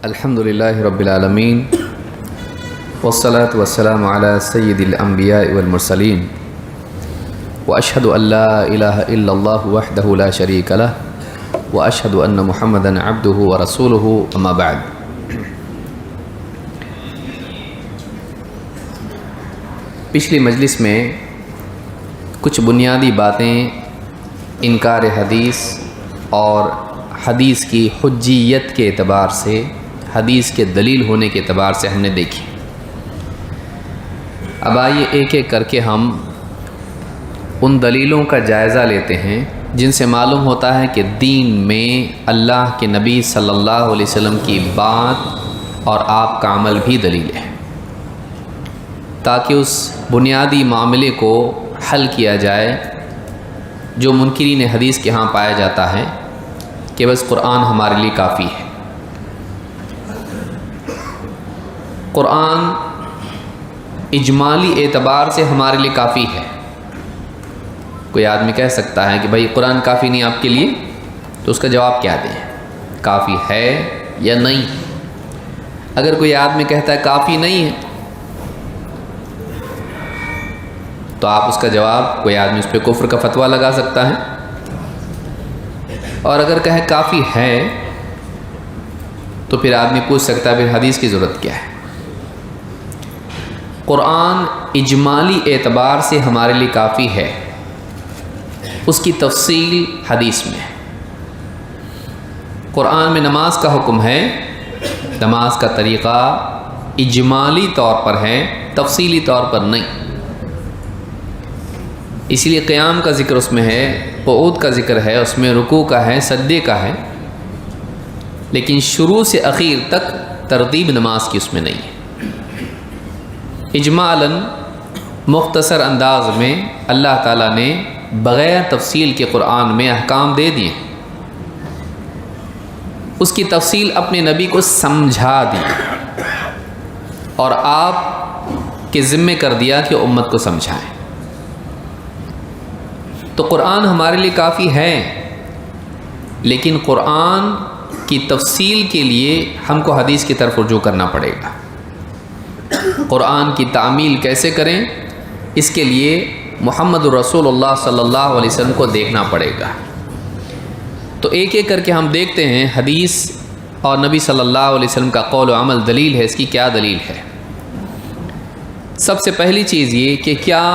الحمدللہ رب العالمین والصلاة والسلام علی سید الانبیاء والمرسلین واشہد ان لا الہ الا اللہ وحدہ لا شریک لہ واشہد ان محمدا عبدہ ورسولہ اما بعد۔ پچھلی مجلس میں کچھ بنیادی باتیں انکار حدیث اور حدیث کی حجیت کے اعتبار سے، حدیث کے دلیل ہونے کے اعتبار سے ہم نے دیکھی۔ اب آئیے ایک ایک کر کے ہم ان دلیلوں کا جائزہ لیتے ہیں جن سے معلوم ہوتا ہے کہ دین میں اللہ کے نبی صلی اللہ علیہ وسلم کی بات اور آپ کا عمل بھی دلیل ہے، تاکہ اس بنیادی معاملے کو حل کیا جائے جو منکرین حدیث کے ہاں پایا جاتا ہے کہ بس قرآن ہمارے لیے کافی ہے۔ قرآن اجمالی اعتبار سے ہمارے لیے کافی ہے۔ کوئی آدمی کہہ سکتا ہے کہ بھائی قرآن کافی نہیں آپ کے لیے، تو اس کا جواب کیا دیں؟ کافی ہے یا نہیں؟ اگر کوئی آدمی کہتا ہے کافی نہیں ہے تو آپ اس کا جواب، کوئی آدمی اس پہ کفر کا فتویٰ لگا سکتا ہے، اور اگر کہے کافی ہے تو پھر آدمی پوچھ سکتا ہے پھر حدیث کی ضرورت کیا ہے؟ قرآن اجمالی اعتبار سے ہمارے لیے کافی ہے، اس کی تفصیل حدیث میں ہے۔ قرآن میں نماز کا حکم ہے، نماز کا طریقہ اجمالی طور پر ہے، تفصیلی طور پر نہیں۔ اسی لیے قیام کا ذکر اس میں ہے، قعود کا ذکر ہے، اس میں رکوع کا ہے، سجدے کا ہے، لیکن شروع سے اخیر تک ترتیب نماز کی اس میں نہیں ہے۔ اجمالاً مختصر انداز میں اللہ تعالیٰ نے بغیر تفصیل کے قرآن میں احکام دے دیے، اس کی تفصیل اپنے نبی کو سمجھا دی اور آپ کے ذمے کر دیا کہ امت کو سمجھائیں۔ تو قرآن ہمارے لیے کافی ہے، لیکن قرآن کی تفصیل کے لیے ہم کو حدیث کی طرف رجوع کرنا پڑے گا۔ قرآن کی تعمیل کیسے کریں، اس کے لیے محمد رسول اللہ صلی اللہ علیہ وسلم کو دیکھنا پڑے گا۔ تو ایک ایک کر کے ہم دیکھتے ہیں حدیث اور نبی صلی اللہ علیہ وسلم کا قول و عمل دلیل ہے، اس کی کیا دلیل ہے۔ سب سے پہلی چیز یہ کہ کیا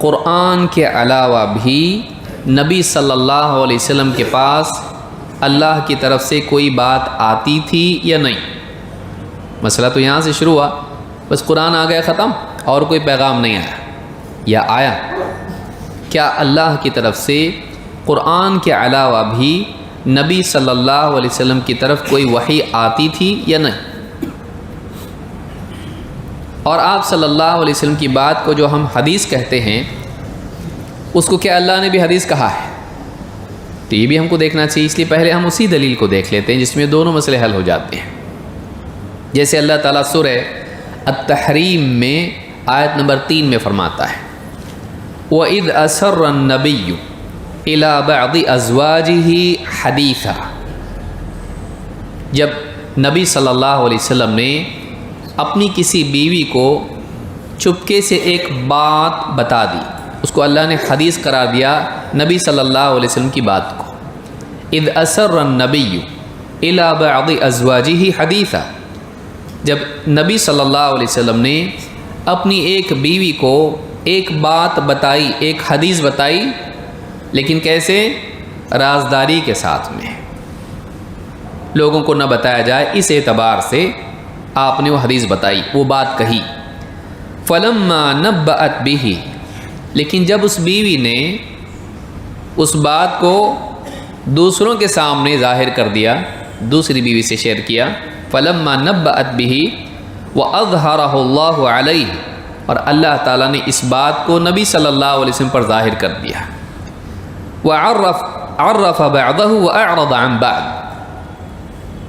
قرآن کے علاوہ بھی نبی صلی اللہ علیہ وسلم کے پاس اللہ کی طرف سے کوئی بات آتی تھی یا نہیں؟ مسئلہ تو یہاں سے شروع ہوا، بس قرآن آ گیا ختم اور کوئی پیغام نہیں آیا، یا آیا؟ کیا اللہ کی طرف سے قرآن کے علاوہ بھی نبی صلی اللہ علیہ وسلم کی طرف کوئی وحی آتی تھی یا نہیں؟ اور آپ صلی اللہ علیہ وسلم کی بات کو جو ہم حدیث کہتے ہیں، اس کو کیا اللہ نے بھی حدیث کہا ہے؟ تو یہ بھی ہم کو دیکھنا چاہیے۔ اس لیے پہلے ہم اسی دلیل کو دیکھ لیتے ہیں جس میں دونوں مسئلے حل ہو جاتے ہیں۔ جیسے اللہ تعالیٰ سورہ التحریم میں آیت نمبر 3 میں فرماتا ہے وَإِذْ أَسَرَّ النَّبِيُّ إِلَى بَعْضِ أَزْوَاجِهِ حَدِيثًا، جب نبی صلی اللہ علیہ وسلم نے اپنی کسی بیوی کو چپکے سے ایک بات بتا دی، اس کو اللہ نے حدیث قرار دیا نبی صلی اللہ علیہ وسلم کی بات کو۔ اذ اسر النبی الی بعض ازواجہ حدیثا، جب نبی صلی اللہ علیہ وسلم نے اپنی ایک بیوی کو ایک بات بتائی، ایک حدیث بتائی، لیکن کیسے؟ رازداری کے ساتھ میں، لوگوں کو نہ بتایا جائے، اس اعتبار سے آپ نے وہ حدیث بتائی، وہ بات کہی۔ فلما نبأت بہ، لیکن جب اس بیوی نے اس بات کو دوسروں کے سامنے ظاہر کر دیا، دوسری بیوی سے شیئر کیا، فلما نبأت بہ وأظہرہ اللہ علیہ، اور اللہ تعالیٰ نے اس بات کو نبی صلی اللہ علیہ وسلم پر ظاہر کر دیا، وعرف بعضہ وأعرض عن بعض،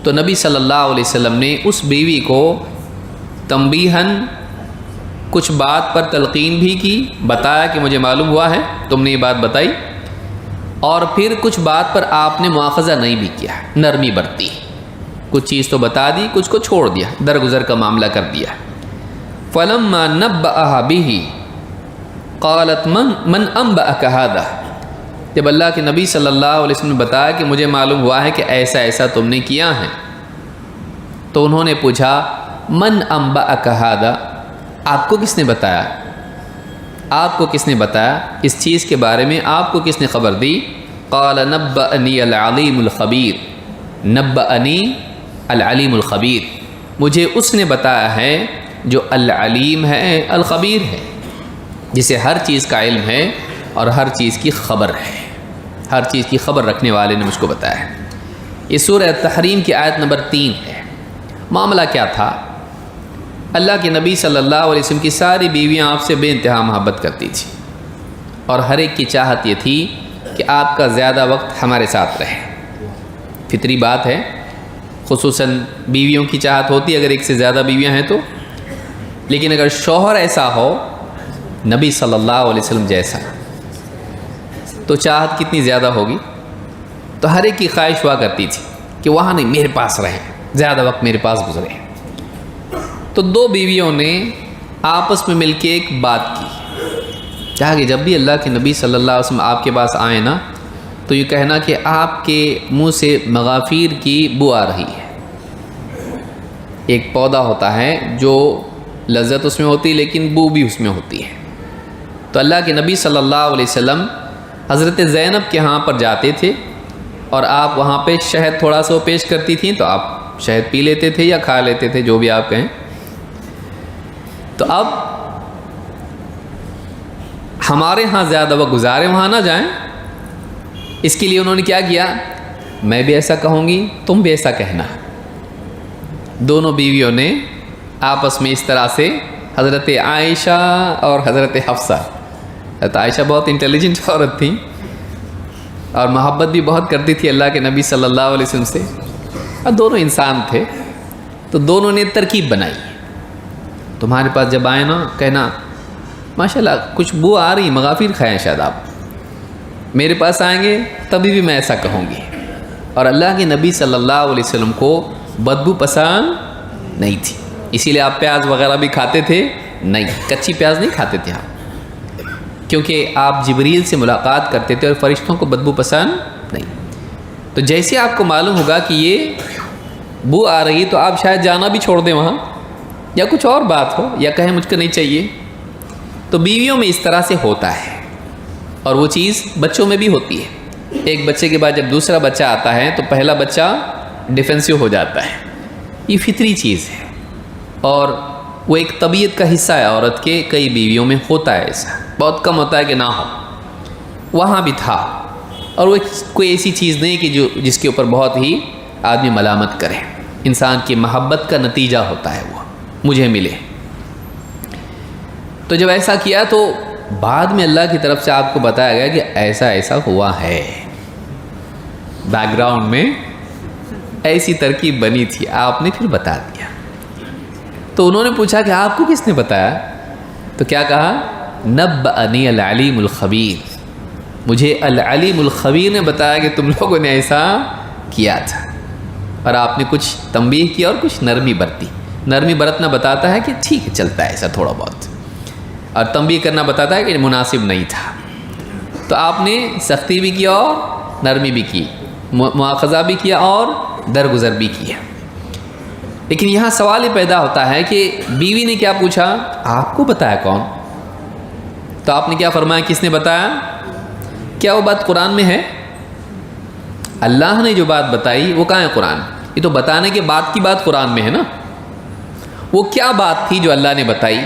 تو نبی صلی اللہ علیہ وسلم نے اس بیوی کو تنبیہاً کچھ بات پر تلقین بھی کی، بتایا کہ مجھے معلوم ہوا ہے تم نے یہ بات بتائی، اور پھر کچھ بات پر آپ نے مواخذہ نہیں بھی کیا، نرمی برتی، کچھ چیز تو بتا دی، کچھ کو چھوڑ دیا، درگزر کا معاملہ کر دیا۔ فلما نبأها به قالت من انبأك هذا، جب اللہ کے نبی صلی اللہ علیہ وسلم نے بتایا کہ مجھے معلوم ہوا ہے کہ ایسا ایسا تم نے کیا ہے، تو انہوں نے پوچھا من انبأك هذا، آپ کو کس نے بتایا، آپ کو کس نے بتایا اس چیز کے بارے میں، آپ کو کس نے خبر دی؟ قال نبأنی العلیم الخبیر، نبأنی العلیم الخبیر، مجھے اس نے بتایا ہے جو العلیم ہے الخبیر ہے، جسے ہر چیز کا علم ہے اور ہر چیز کی خبر ہے، ہر چیز کی خبر رکھنے والے نے مجھ کو بتایا ہے۔ یہ سورہ التحریم کی آیت نمبر 3 ہے۔ معاملہ کیا تھا؟ اللہ کے نبی صلی اللہ علیہ وسلم کی ساری بیویاں آپ سے بے انتہا محبت کرتی تھیں، اور ہر ایک کی چاہت یہ تھی کہ آپ کا زیادہ وقت ہمارے ساتھ رہے۔ فطری بات ہے، خصوصاً بیویوں کی چاہت ہوتی ہے اگر ایک سے زیادہ بیویاں ہیں تو، لیکن اگر شوہر ایسا ہو نبی صلی اللہ علیہ وسلم جیسا تو چاہت کتنی زیادہ ہوگی۔ تو ہر ایک کی خواہش ہوا کرتی تھی کہ وہاں نہیں، میرے پاس رہیں، زیادہ وقت میرے پاس گزرے۔ تو دو بیویوں نے آپس میں مل کے ایک بات کی، کہا کہ جب بھی اللہ کے نبی صلی اللہ علیہ وسلم آپ کے پاس آئیں نا تو یہ کہنا کہ آپ کے منہ سے مغافیر کی بو آ رہی ہے۔ ایک پودا ہوتا ہے جو لذت اس میں ہوتی ہے لیکن بو بھی اس میں ہوتی ہے۔ تو اللہ کے نبی صلی اللہ علیہ وسلم حضرت زینب کے ہاں پر جاتے تھے، اور آپ وہاں پہ شہد تھوڑا سا پیش کرتی تھیں تو آپ شہد پی لیتے تھے یا کھا لیتے تھے، جو بھی آپ کہیں۔ تو اب ہمارے ہاں زیادہ وقت گزارے، وہاں نہ جائیں، اس کے لیے انہوں نے کیا کیا، میں بھی ایسا کہوں گی، تم بھی ایسا کہنا۔ دونوں بیویوں نے آپس میں اس طرح سے، حضرت عائشہ اور حضرت حفصہ، حضرت عائشہ بہت انٹیلیجنٹ عورت تھیں اور محبت بھی بہت کرتی تھی اللہ کے نبی صلی اللہ علیہ وسلم سے، اور دونوں انسان تھے، تو دونوں نے ترکیب بنائی، تمہارے پاس جب آئے نا کہنا ماشاءاللہ کچھ بو آ رہی، مغافیر کھائیں شاید آپ، میرے پاس آئیں گے تبھی بھی میں ایسا کہوں گی۔ اور اللہ کے نبی صلی اللہ علیہ وسلم کو بدبو پسند نہیں تھی، اسی لیے آپ پیاز وغیرہ بھی کھاتے تھے نہیں، کچی پیاز نہیں کھاتے تھے آپ، کیونکہ آپ جبریل سے ملاقات کرتے تھے اور فرشتوں کو بدبو پسند نہیں۔ تو جیسے آپ کو معلوم ہوگا کہ یہ بو آ رہی تو آپ شاید جانا بھی چھوڑ دیں وہاں، یا کچھ اور بات ہو، یا کہیں مجھ کو نہیں چاہیے۔ تو بیویوں میں اس طرح سے ہوتا ہے، اور وہ چیز بچوں میں بھی ہوتی ہے۔ ایک بچے کے بعد جب دوسرا بچہ آتا ہے تو پہلا بچہ ڈیفینسو ہو جاتا ہے، یہ فطری چیز ہے، اور وہ ایک طبیعت کا حصہ ہے عورت کے۔ کئی بیویوں میں ہوتا ہے ایسا، بہت کم ہوتا ہے کہ نہ ہو، وہاں بھی تھا، اور وہ کوئی ایسی چیز نہیں کہ جس کے اوپر بہت ہی آدمی ملامت کرے، انسان کی محبت کا نتیجہ ہوتا ہے، وہ مجھے ملے۔ تو جب ایسا کیا تو بعد میں اللہ کی طرف سے آپ کو بتایا گیا کہ ایسا ایسا ہوا ہے، بیک گراؤنڈ میں ایسی ترکیب بنی تھی، آپ نے پھر بتا دیا۔ تو انہوں نے پوچھا کہ آپ کو کس نے بتایا؟ تو کیا کہا؟ نبأنی العلیم الخبیر، مجھے العلیم الخبیر نے بتایا کہ تم لوگوں نے ایسا کیا تھا، اور آپ نے کچھ تنبیہ کی اور کچھ نرمی برتی۔ نرمی برتنا بتاتا ہے کہ ٹھیک ہے چلتا ہے ایسا تھوڑا بہت، اور تنبیہ کرنا بتاتا ہے کہ مناسب نہیں تھا۔ تو آپ نے سختی بھی کی اور نرمی بھی کی، مواخذہ بھی کیا اور درگزر بھی کیا۔ لیکن یہاں سوال یہ پیدا ہوتا ہے کہ بیوی نے کیا پوچھا؟ آپ کو بتایا کون؟ تو آپ نے کیا فرمایا؟ کس نے بتایا؟ کیا وہ بات قرآن میں ہے؟ اللہ نے جو بات بتائی وہ کہاں ہے قرآن؟ یہ تو بتانے کے بعد کی بات قرآن میں ہے نا۔ وہ کیا بات تھی جو اللہ نے بتائی؟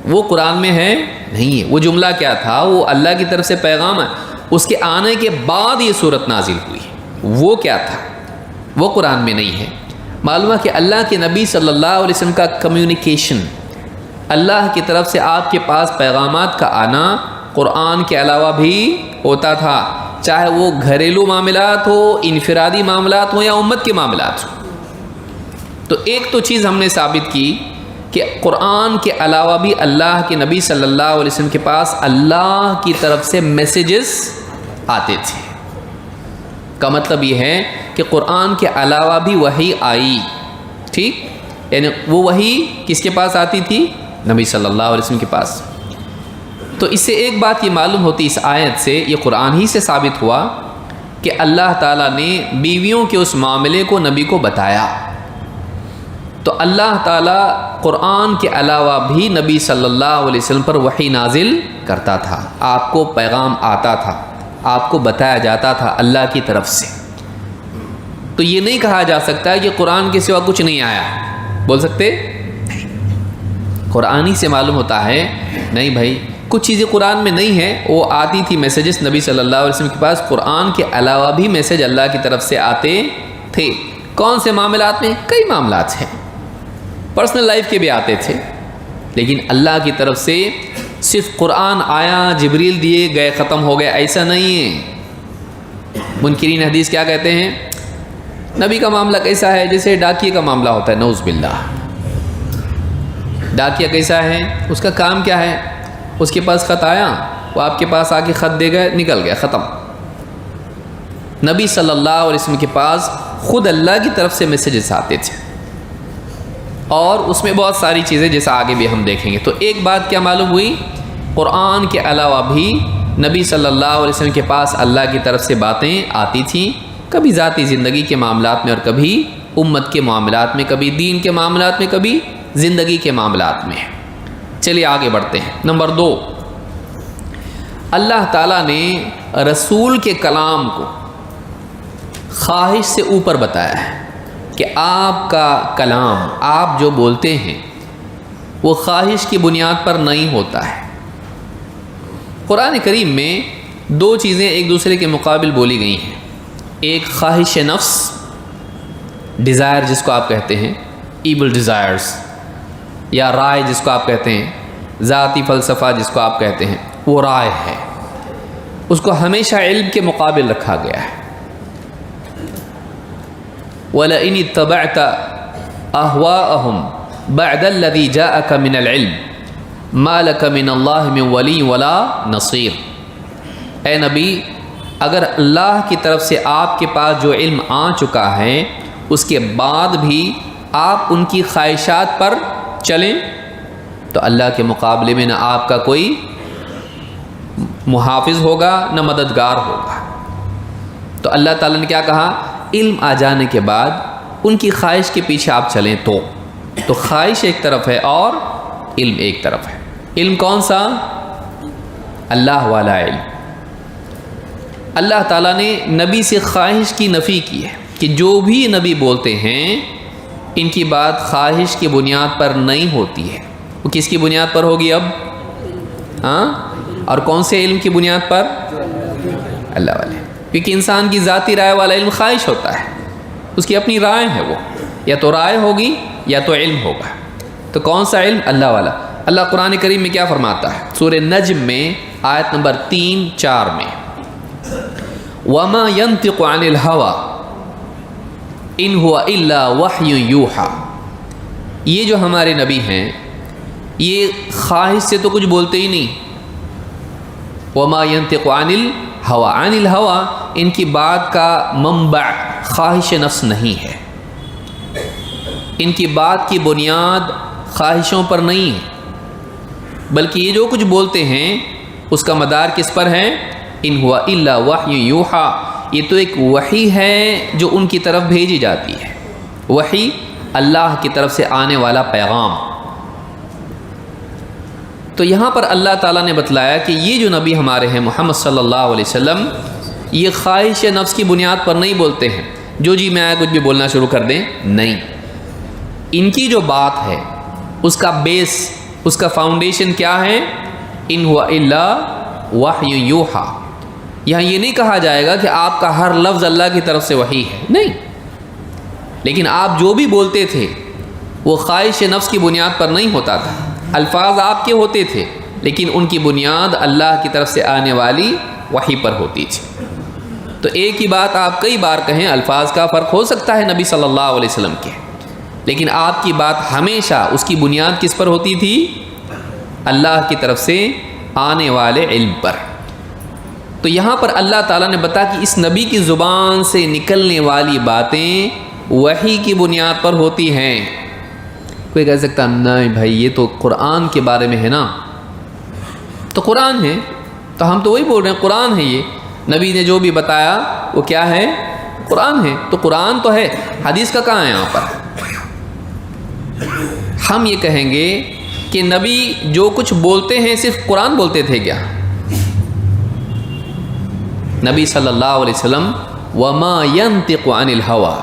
وہ قرآن میں ہے نہیں ہے۔ وہ جملہ کیا تھا؟ وہ اللہ کی طرف سے پیغام ہے، اس کے آنے کے بعد یہ صورت نازل ہوئی، وہ کیا تھا؟ وہ قرآن میں نہیں ہے۔ معلوم ہے کہ اللہ کے نبی صلی اللہ علیہ وسلم کا کمیونیکیشن، اللہ کی طرف سے آپ کے پاس پیغامات کا آنا قرآن کے علاوہ بھی ہوتا تھا، چاہے وہ گھریلو معاملات ہو، انفرادی معاملات ہوں یا امت کے معاملات ہوں۔ تو ایک تو چیز ہم نے ثابت کی کہ قرآن کے علاوہ بھی اللہ کے نبی صلی اللہ علیہ وسلم کے پاس اللہ کی طرف سے میسیجز آتے تھے، کا مطلب یہ ہے کہ قرآن کے علاوہ بھی وحی آئی، ٹھیک، یعنی وہ وحی کس کے پاس آتی تھی؟ نبی صلی اللہ علیہ وسلم کے پاس۔ تو اس سے ایک بات یہ معلوم ہوتی اس آیت سے، یہ قرآن ہی سے ثابت ہوا کہ اللہ تعالیٰ نے بیویوں کے اس معاملے کو نبی کو بتایا۔ تو اللہ تعالیٰ قرآن کے علاوہ بھی نبی صلی اللہ علیہ وسلم پر وحی نازل کرتا تھا، آپ کو پیغام آتا تھا، آپ کو بتایا جاتا تھا اللہ کی طرف سے۔ تو یہ نہیں کہا جا سکتا ہے کہ قرآن کے سوا کچھ نہیں آیا، بول سکتے؟ قرآن ہی سے معلوم ہوتا ہے نہیں بھائی، کچھ چیزیں قرآن میں نہیں ہیں، وہ آتی تھی میسیجز نبی صلی اللہ علیہ وسلم کے پاس، قرآن کے علاوہ بھی میسیج اللہ کی طرف سے آتے تھے۔ کون سے معاملات میں؟ کئی معاملات ہیں، پرسنل لائف کے بھی آتے تھے، لیکن اللہ کی طرف سے صرف قرآن آیا، جبریل دیے گئے، ختم ہو گئے، ایسا نہیں ہے۔ منکرین حدیث کیا کہتے ہیں؟ نبی کا معاملہ کیسا ہے؟ جیسے ڈاکیے کا معاملہ ہوتا ہے، نعوذ باللہ۔ ڈاکیہ کیسا ہے؟ اس کا کام کیا ہے؟ اس کے پاس خط آیا، وہ آپ کے پاس آ کے خط دے گئے، نکل گیا، ختم۔ نبی صلی اللہ علیہ وسلم کے پاس خود اللہ کی طرف سے میسیجز آتے تھے، اور اس میں بہت ساری چیزیں جیسا آگے بھی ہم دیکھیں گے۔ تو ایک بات کیا معلوم ہوئی؟ قرآن کے علاوہ بھی نبی صلی اللہ علیہ وسلم کے پاس اللہ کی طرف سے باتیں آتی تھیں، کبھی ذاتی زندگی کے معاملات میں، اور کبھی امت کے معاملات میں، کبھی دین کے معاملات میں، کبھی زندگی کے معاملات میں۔ چلیے آگے بڑھتے ہیں۔ نمبر 2، اللہ تعالیٰ نے رسول کے کلام کو خواہش سے اوپر بتایا ہے کہ آپ کا کلام، آپ جو بولتے ہیں، وہ خواہش کی بنیاد پر نہیں ہوتا ہے۔ قرآن کریم میں دو چیزیں ایک دوسرے کے مقابل بولی گئی ہیں، ایک خواہش نفس، ڈیزائر جس کو آپ کہتے ہیں، ایبل ڈیزائرز، یا رائے جس کو آپ کہتے ہیں، ذاتی فلسفہ جس کو آپ کہتے ہیں، وہ رائے ہے، اس کو ہمیشہ علم کے مقابل رکھا گیا ہے۔ وَلَئِنِ اتَّبَعْتَ أَهْوَاءَهُمْ بَعْدَ الَّذِي جَاءَكَ مِنَ الْعِلْمِ مَا لَكَ مِنَ اللَّهِ مِنْ وَلِيٍّ وَلَا نَصِيرٍ۔ اے نبی، اگر اللہ کی طرف سے آپ کے پاس جو علم آ چکا ہے، اس کے بعد بھی آپ ان کی خواہشات پر چلیں تو اللہ کے مقابلے میں نہ آپ کا کوئی محافظ ہوگا، نہ مددگار ہوگا۔ تو اللہ تعالیٰ نے کیا کہا؟ علم آ جانے کے بعد ان کی خواہش کے پیچھے آپ چلیں تو خواہش ایک طرف ہے اور علم ایک طرف ہے۔ علم کون سا؟ اللہ والا علم۔ اللہ تعالیٰ نے نبی سے خواہش کی نفی کی ہے کہ جو بھی نبی بولتے ہیں ان کی بات خواہش کی بنیاد پر نہیں ہوتی ہے، وہ کس کی بنیاد پر ہوگی اب؟ اور کون سے علم کی بنیاد پر؟ اللہ والے، کیونکہ انسان کی ذاتی رائے والا علم خواہش ہوتا ہے، اس کی اپنی رائے ہے، وہ یا تو رائے ہوگی یا تو علم ہوگا۔ تو کون سا علم؟ اللہ والا۔ اللہ قرآن کریم میں کیا فرماتا ہے؟ سورہ نجم میں آیت نمبر 3-4 میں، وَمَا يَنطِقُ عَنِ الْهَوَىٰ إِنْ هُوَ إِلَّا وَحْيٌ يُوحَىٰ۔ یہ جو ہمارے نبی ہیں، یہ خواہش سے تو کچھ بولتے ہی نہیں۔ وَمَا يَنطِقُ عَنِ الْهَوَىٰ، عَنِ الْهَوَىٰ، ان کی بات کا منبع خواہش نفس نہیں ہے، ان کی بات کی بنیاد خواہشوں پر نہیں ہے، بلکہ یہ جو کچھ بولتے ہیں اس کا مدار کس پر ہے؟ ان ہوا الا وحی یوحا، یہ تو ایک وحی ہے جو ان کی طرف بھیجی جاتی ہے، وحی اللہ کی طرف سے آنے والا پیغام۔ تو یہاں پر اللہ تعالیٰ نے بتلایا کہ یہ جو نبی ہمارے ہیں محمد صلی اللہ علیہ وسلم، یہ خواہش نفس کی بنیاد پر نہیں بولتے ہیں، جو جی میں آیا کچھ بھی بولنا شروع کر دیں، نہیں۔ ان کی جو بات ہے اس کا بیس، اس کا فاؤنڈیشن کیا ہے؟ ان ہوا الا وحی یوحا۔ یہاں یہ نہیں کہا جائے گا کہ آپ کا ہر لفظ اللہ کی طرف سے وحی ہے، نہیں، لیکن آپ جو بھی بولتے تھے وہ خواہش نفس کی بنیاد پر نہیں ہوتا تھا، الفاظ آپ کے ہوتے تھے لیکن ان کی بنیاد اللہ کی طرف سے آنے والی وحی پر ہوتی تھی۔ تو ایک ہی بات آپ کئی بار کہیں، الفاظ کا فرق ہو سکتا ہے نبی صلی اللہ علیہ وسلم کے، لیکن آپ کی بات ہمیشہ اس کی بنیاد کس پر ہوتی تھی؟ اللہ کی طرف سے آنے والے علم پر۔ تو یہاں پر اللہ تعالیٰ نے بتا کہ اس نبی کی زبان سے نکلنے والی باتیں وحی کی بنیاد پر ہوتی ہیں۔ کوئی کہہ سکتا نہیں بھائی یہ تو قرآن کے بارے میں ہے نا، تو قرآن ہے، تو ہم تو وہی بول رہے ہیں قرآن ہے، یہ نبی نے جو بھی بتایا وہ کیا ہے؟ قرآن ہے، تو قرآن تو ہے، حدیث کا کہاں ہے یہاں پر؟ ہم یہ کہیں گے کہ نبی جو کچھ بولتے ہیں صرف قرآن بولتے تھے کیا؟ نبی صلی اللہ علیہ وسلم وما ينطق عن الهوى،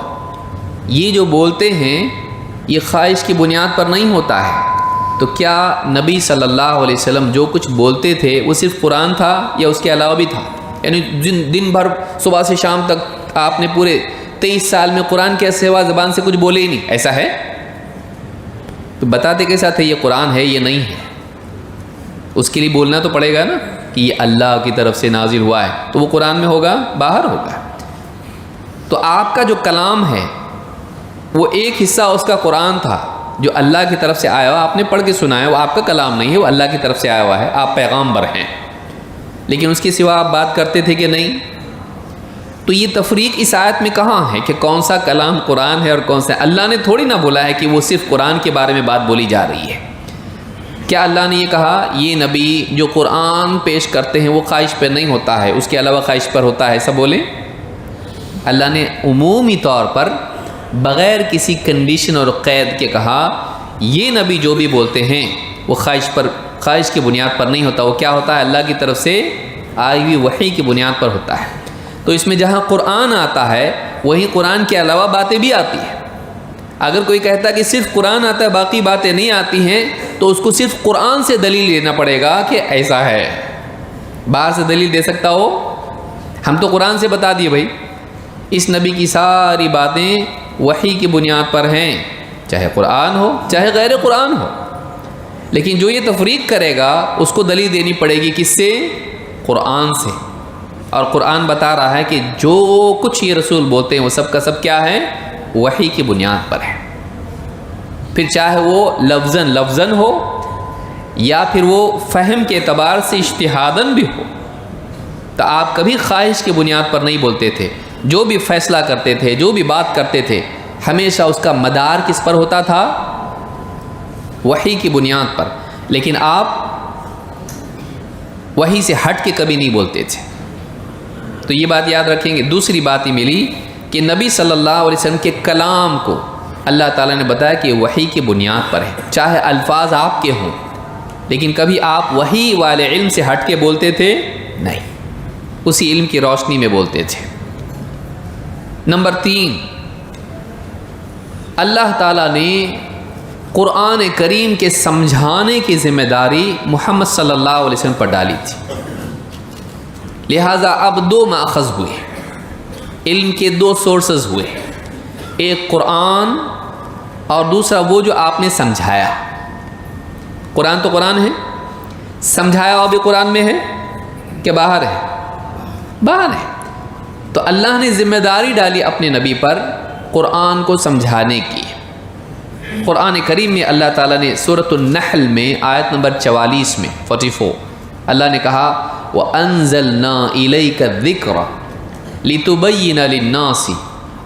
یہ جو بولتے ہیں یہ خواہش کی بنیاد پر نہیں ہوتا ہے، تو کیا نبی صلی اللہ علیہ وسلم جو کچھ بولتے تھے وہ صرف قرآن تھا یا اس کے علاوہ بھی تھا؟ یعنی دن بھر صبح سے شام تک آپ نے پورے 23 سال میں قرآن کے سوا زبان سے کچھ بولے ہی نہیں، ایسا ہے؟ تو بتاتے کیسا تھے یہ قرآن ہے یہ نہیں ہے؟ اس کے لیے بولنا تو پڑے گا نا کہ یہ اللہ کی طرف سے نازل ہوا ہے، تو وہ قرآن میں ہوگا باہر ہوگا۔ تو آپ کا جو کلام ہے وہ ایک حصہ اس کا قرآن تھا جو اللہ کی طرف سے آیا ہوا، آپ نے پڑھ کے سنایا، وہ آپ کا کلام نہیں ہے، وہ اللہ کی طرف سے آیا ہوا ہے، آپ پیغامبر ہیں، لیکن اس کے سوا آپ بات کرتے تھے کہ نہیں؟ تو یہ تفریق اس آیت میں کہاں ہے کہ کون سا کلام قرآن ہے اور کون سا؟ اللہ نے تھوڑی نہ بولا ہے کہ وہ صرف قرآن کے بارے میں بات بولی جا رہی ہے۔ کیا اللہ نے یہ کہا یہ نبی جو قرآن پیش کرتے ہیں وہ خواہش پر نہیں ہوتا ہے، اس کے علاوہ خواہش پر ہوتا ہے، ایسا بولیں؟ اللہ نے عمومی طور پر بغیر کسی کنڈیشن اور قید کے کہا یہ نبی جو بھی بولتے ہیں وہ خواہش کی بنیاد پر نہیں ہوتا، وہ کیا ہوتا ہے؟ اللہ کی طرف سے آئی ہوئی وحی کی بنیاد پر ہوتا ہے۔ تو اس میں جہاں قرآن آتا ہے وہیں قرآن کے علاوہ باتیں بھی آتی ہیں۔ اگر کوئی کہتا ہے کہ صرف قرآن آتا ہے باقی باتیں نہیں آتی ہیں تو اس کو صرف قرآن سے دلیل لینا پڑے گا کہ ایسا ہے، باہر سے دلیل دے سکتا ہو؟ ہم تو قرآن سے بتا دیے بھائی اس نبی کی ساری باتیں وحی کی بنیاد پر ہیں، چاہے قرآن ہو چاہے غیر قرآن ہو، لیکن جو یہ تفریق کرے گا اس کو دلیل دینی پڑے گی کس سے؟ قرآن سے۔ اور قرآن بتا رہا ہے کہ جو کچھ یہ رسول بولتے ہیں وہ سب کا سب کیا ہے؟ وحی کی بنیاد پر ہے، پھر چاہے وہ لفظاً ہو یا پھر وہ فہم کے اعتبار سے اجتہاداً بھی ہو۔ تو آپ کبھی خواہش کی بنیاد پر نہیں بولتے تھے، جو بھی فیصلہ کرتے تھے جو بھی بات کرتے تھے ہمیشہ اس کا مدار کس پر ہوتا تھا؟ وحی کی بنیاد پر، لیکن آپ وحی سے ہٹ کے کبھی نہیں بولتے تھے۔ تو یہ بات یاد رکھیں گے۔ دوسری بات یہ ملی کہ نبی صلی اللہ علیہ وسلم کے کلام کو اللہ تعالیٰ نے بتایا کہ وحی کی بنیاد پر ہے، چاہے الفاظ آپ کے ہوں، لیکن کبھی آپ وحی والے علم سے ہٹ کے بولتے تھے نہیں، اسی علم کی روشنی میں بولتے تھے۔ نمبر 3، اللہ تعالیٰ نے قرآن کریم کے سمجھانے کی ذمہ داری محمد صلی اللہ علیہ وسلم پر ڈالی تھی، لہٰذا اب 2 ماخذ ہوئے، علم کے 2 سورسز ہوئے، ایک قرآن اور دوسرا وہ جو آپ نے سمجھایا۔ قرآن تو قرآن ہے، سمجھایا اور بھی قرآن میں ہے کہ باہر ہے؟ باہر ہے۔ تو اللہ نے ذمہ داری ڈالی اپنے نبی پر قرآن کو سمجھانے کی۔ قرآن کریم میں اللہ تعالیٰ نے سورۃ النحل میں آیت نمبر 44 میں 44 اللہ نے کہا وَأَنزَلْنَا إِلَيْكَ الذِّكْرَ لِتُبَيِّنَ لِلنَّاسِ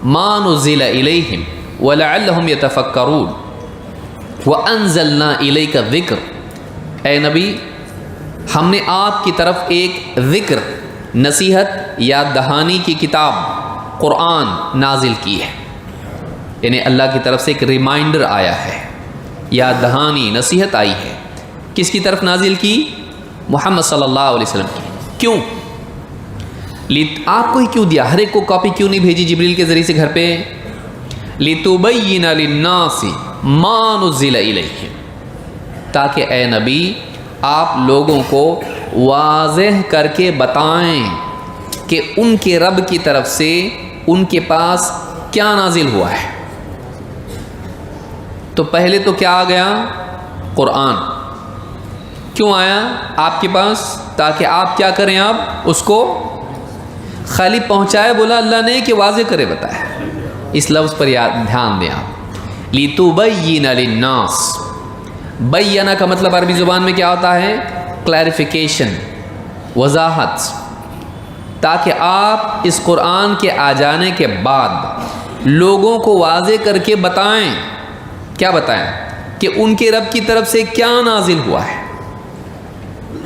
مَا نُزِّلَ إِلَيْهِمْ وَلَعَلَّهُمْ يَتَفَكَّرُونَ وَأَنزَلْنَا إِلَيْكَ الذِّكْرَ، اے نبی ہم نے آپ کی طرف ایک ذکر، نصیحت، یاد دہانی کی کتاب قرآن نازل کی ہے، یعنی اللہ کی طرف سے ایک ریمائنڈر آیا ہے، یاد دہانی نصیحت آئی ہے۔ کس کی طرف نازل کی؟ محمد صلی اللہ علیہ وسلم کی۔ کیوں؟ آپ کو ہی کیوں دیا؟ ہر ایک کو کاپی کیوں نہیں بھیجی جبریل کے ذریعے سے گھر پہ؟ لِتُبَيِّنَ لِلنَّاسِ مَا نُزِّلَ إِلَيْهِمْ، تاکہ اے نبی آپ لوگوں کو واضح کر کے بتائیں کہ ان کے رب کی طرف سے ان کے پاس کیا نازل ہوا ہے۔ تو پہلے تو کیا آ گیا؟ قرآن۔ کیوں آیا آپ کے پاس؟ تاکہ آپ کیا کریں؟ آپ اس کو خالی پہنچائے بولا اللہ نے کہ واضح کرے بتایا۔ اس لفظ پر دھیان دیں آپ، لِتُبَيِّنَ لِلنَّاسِ، بیانہ کا مطلب عربی زبان میں کیا ہوتا ہے؟ کلیریفیکیشن، وضاحت۔ تاکہ آپ اس قرآن کے آ جانے کے بعد لوگوں کو واضح کر کے بتائیں. کیا بتائیں؟ کہ ان کے رب کی طرف سے کیا نازل ہوا ہے.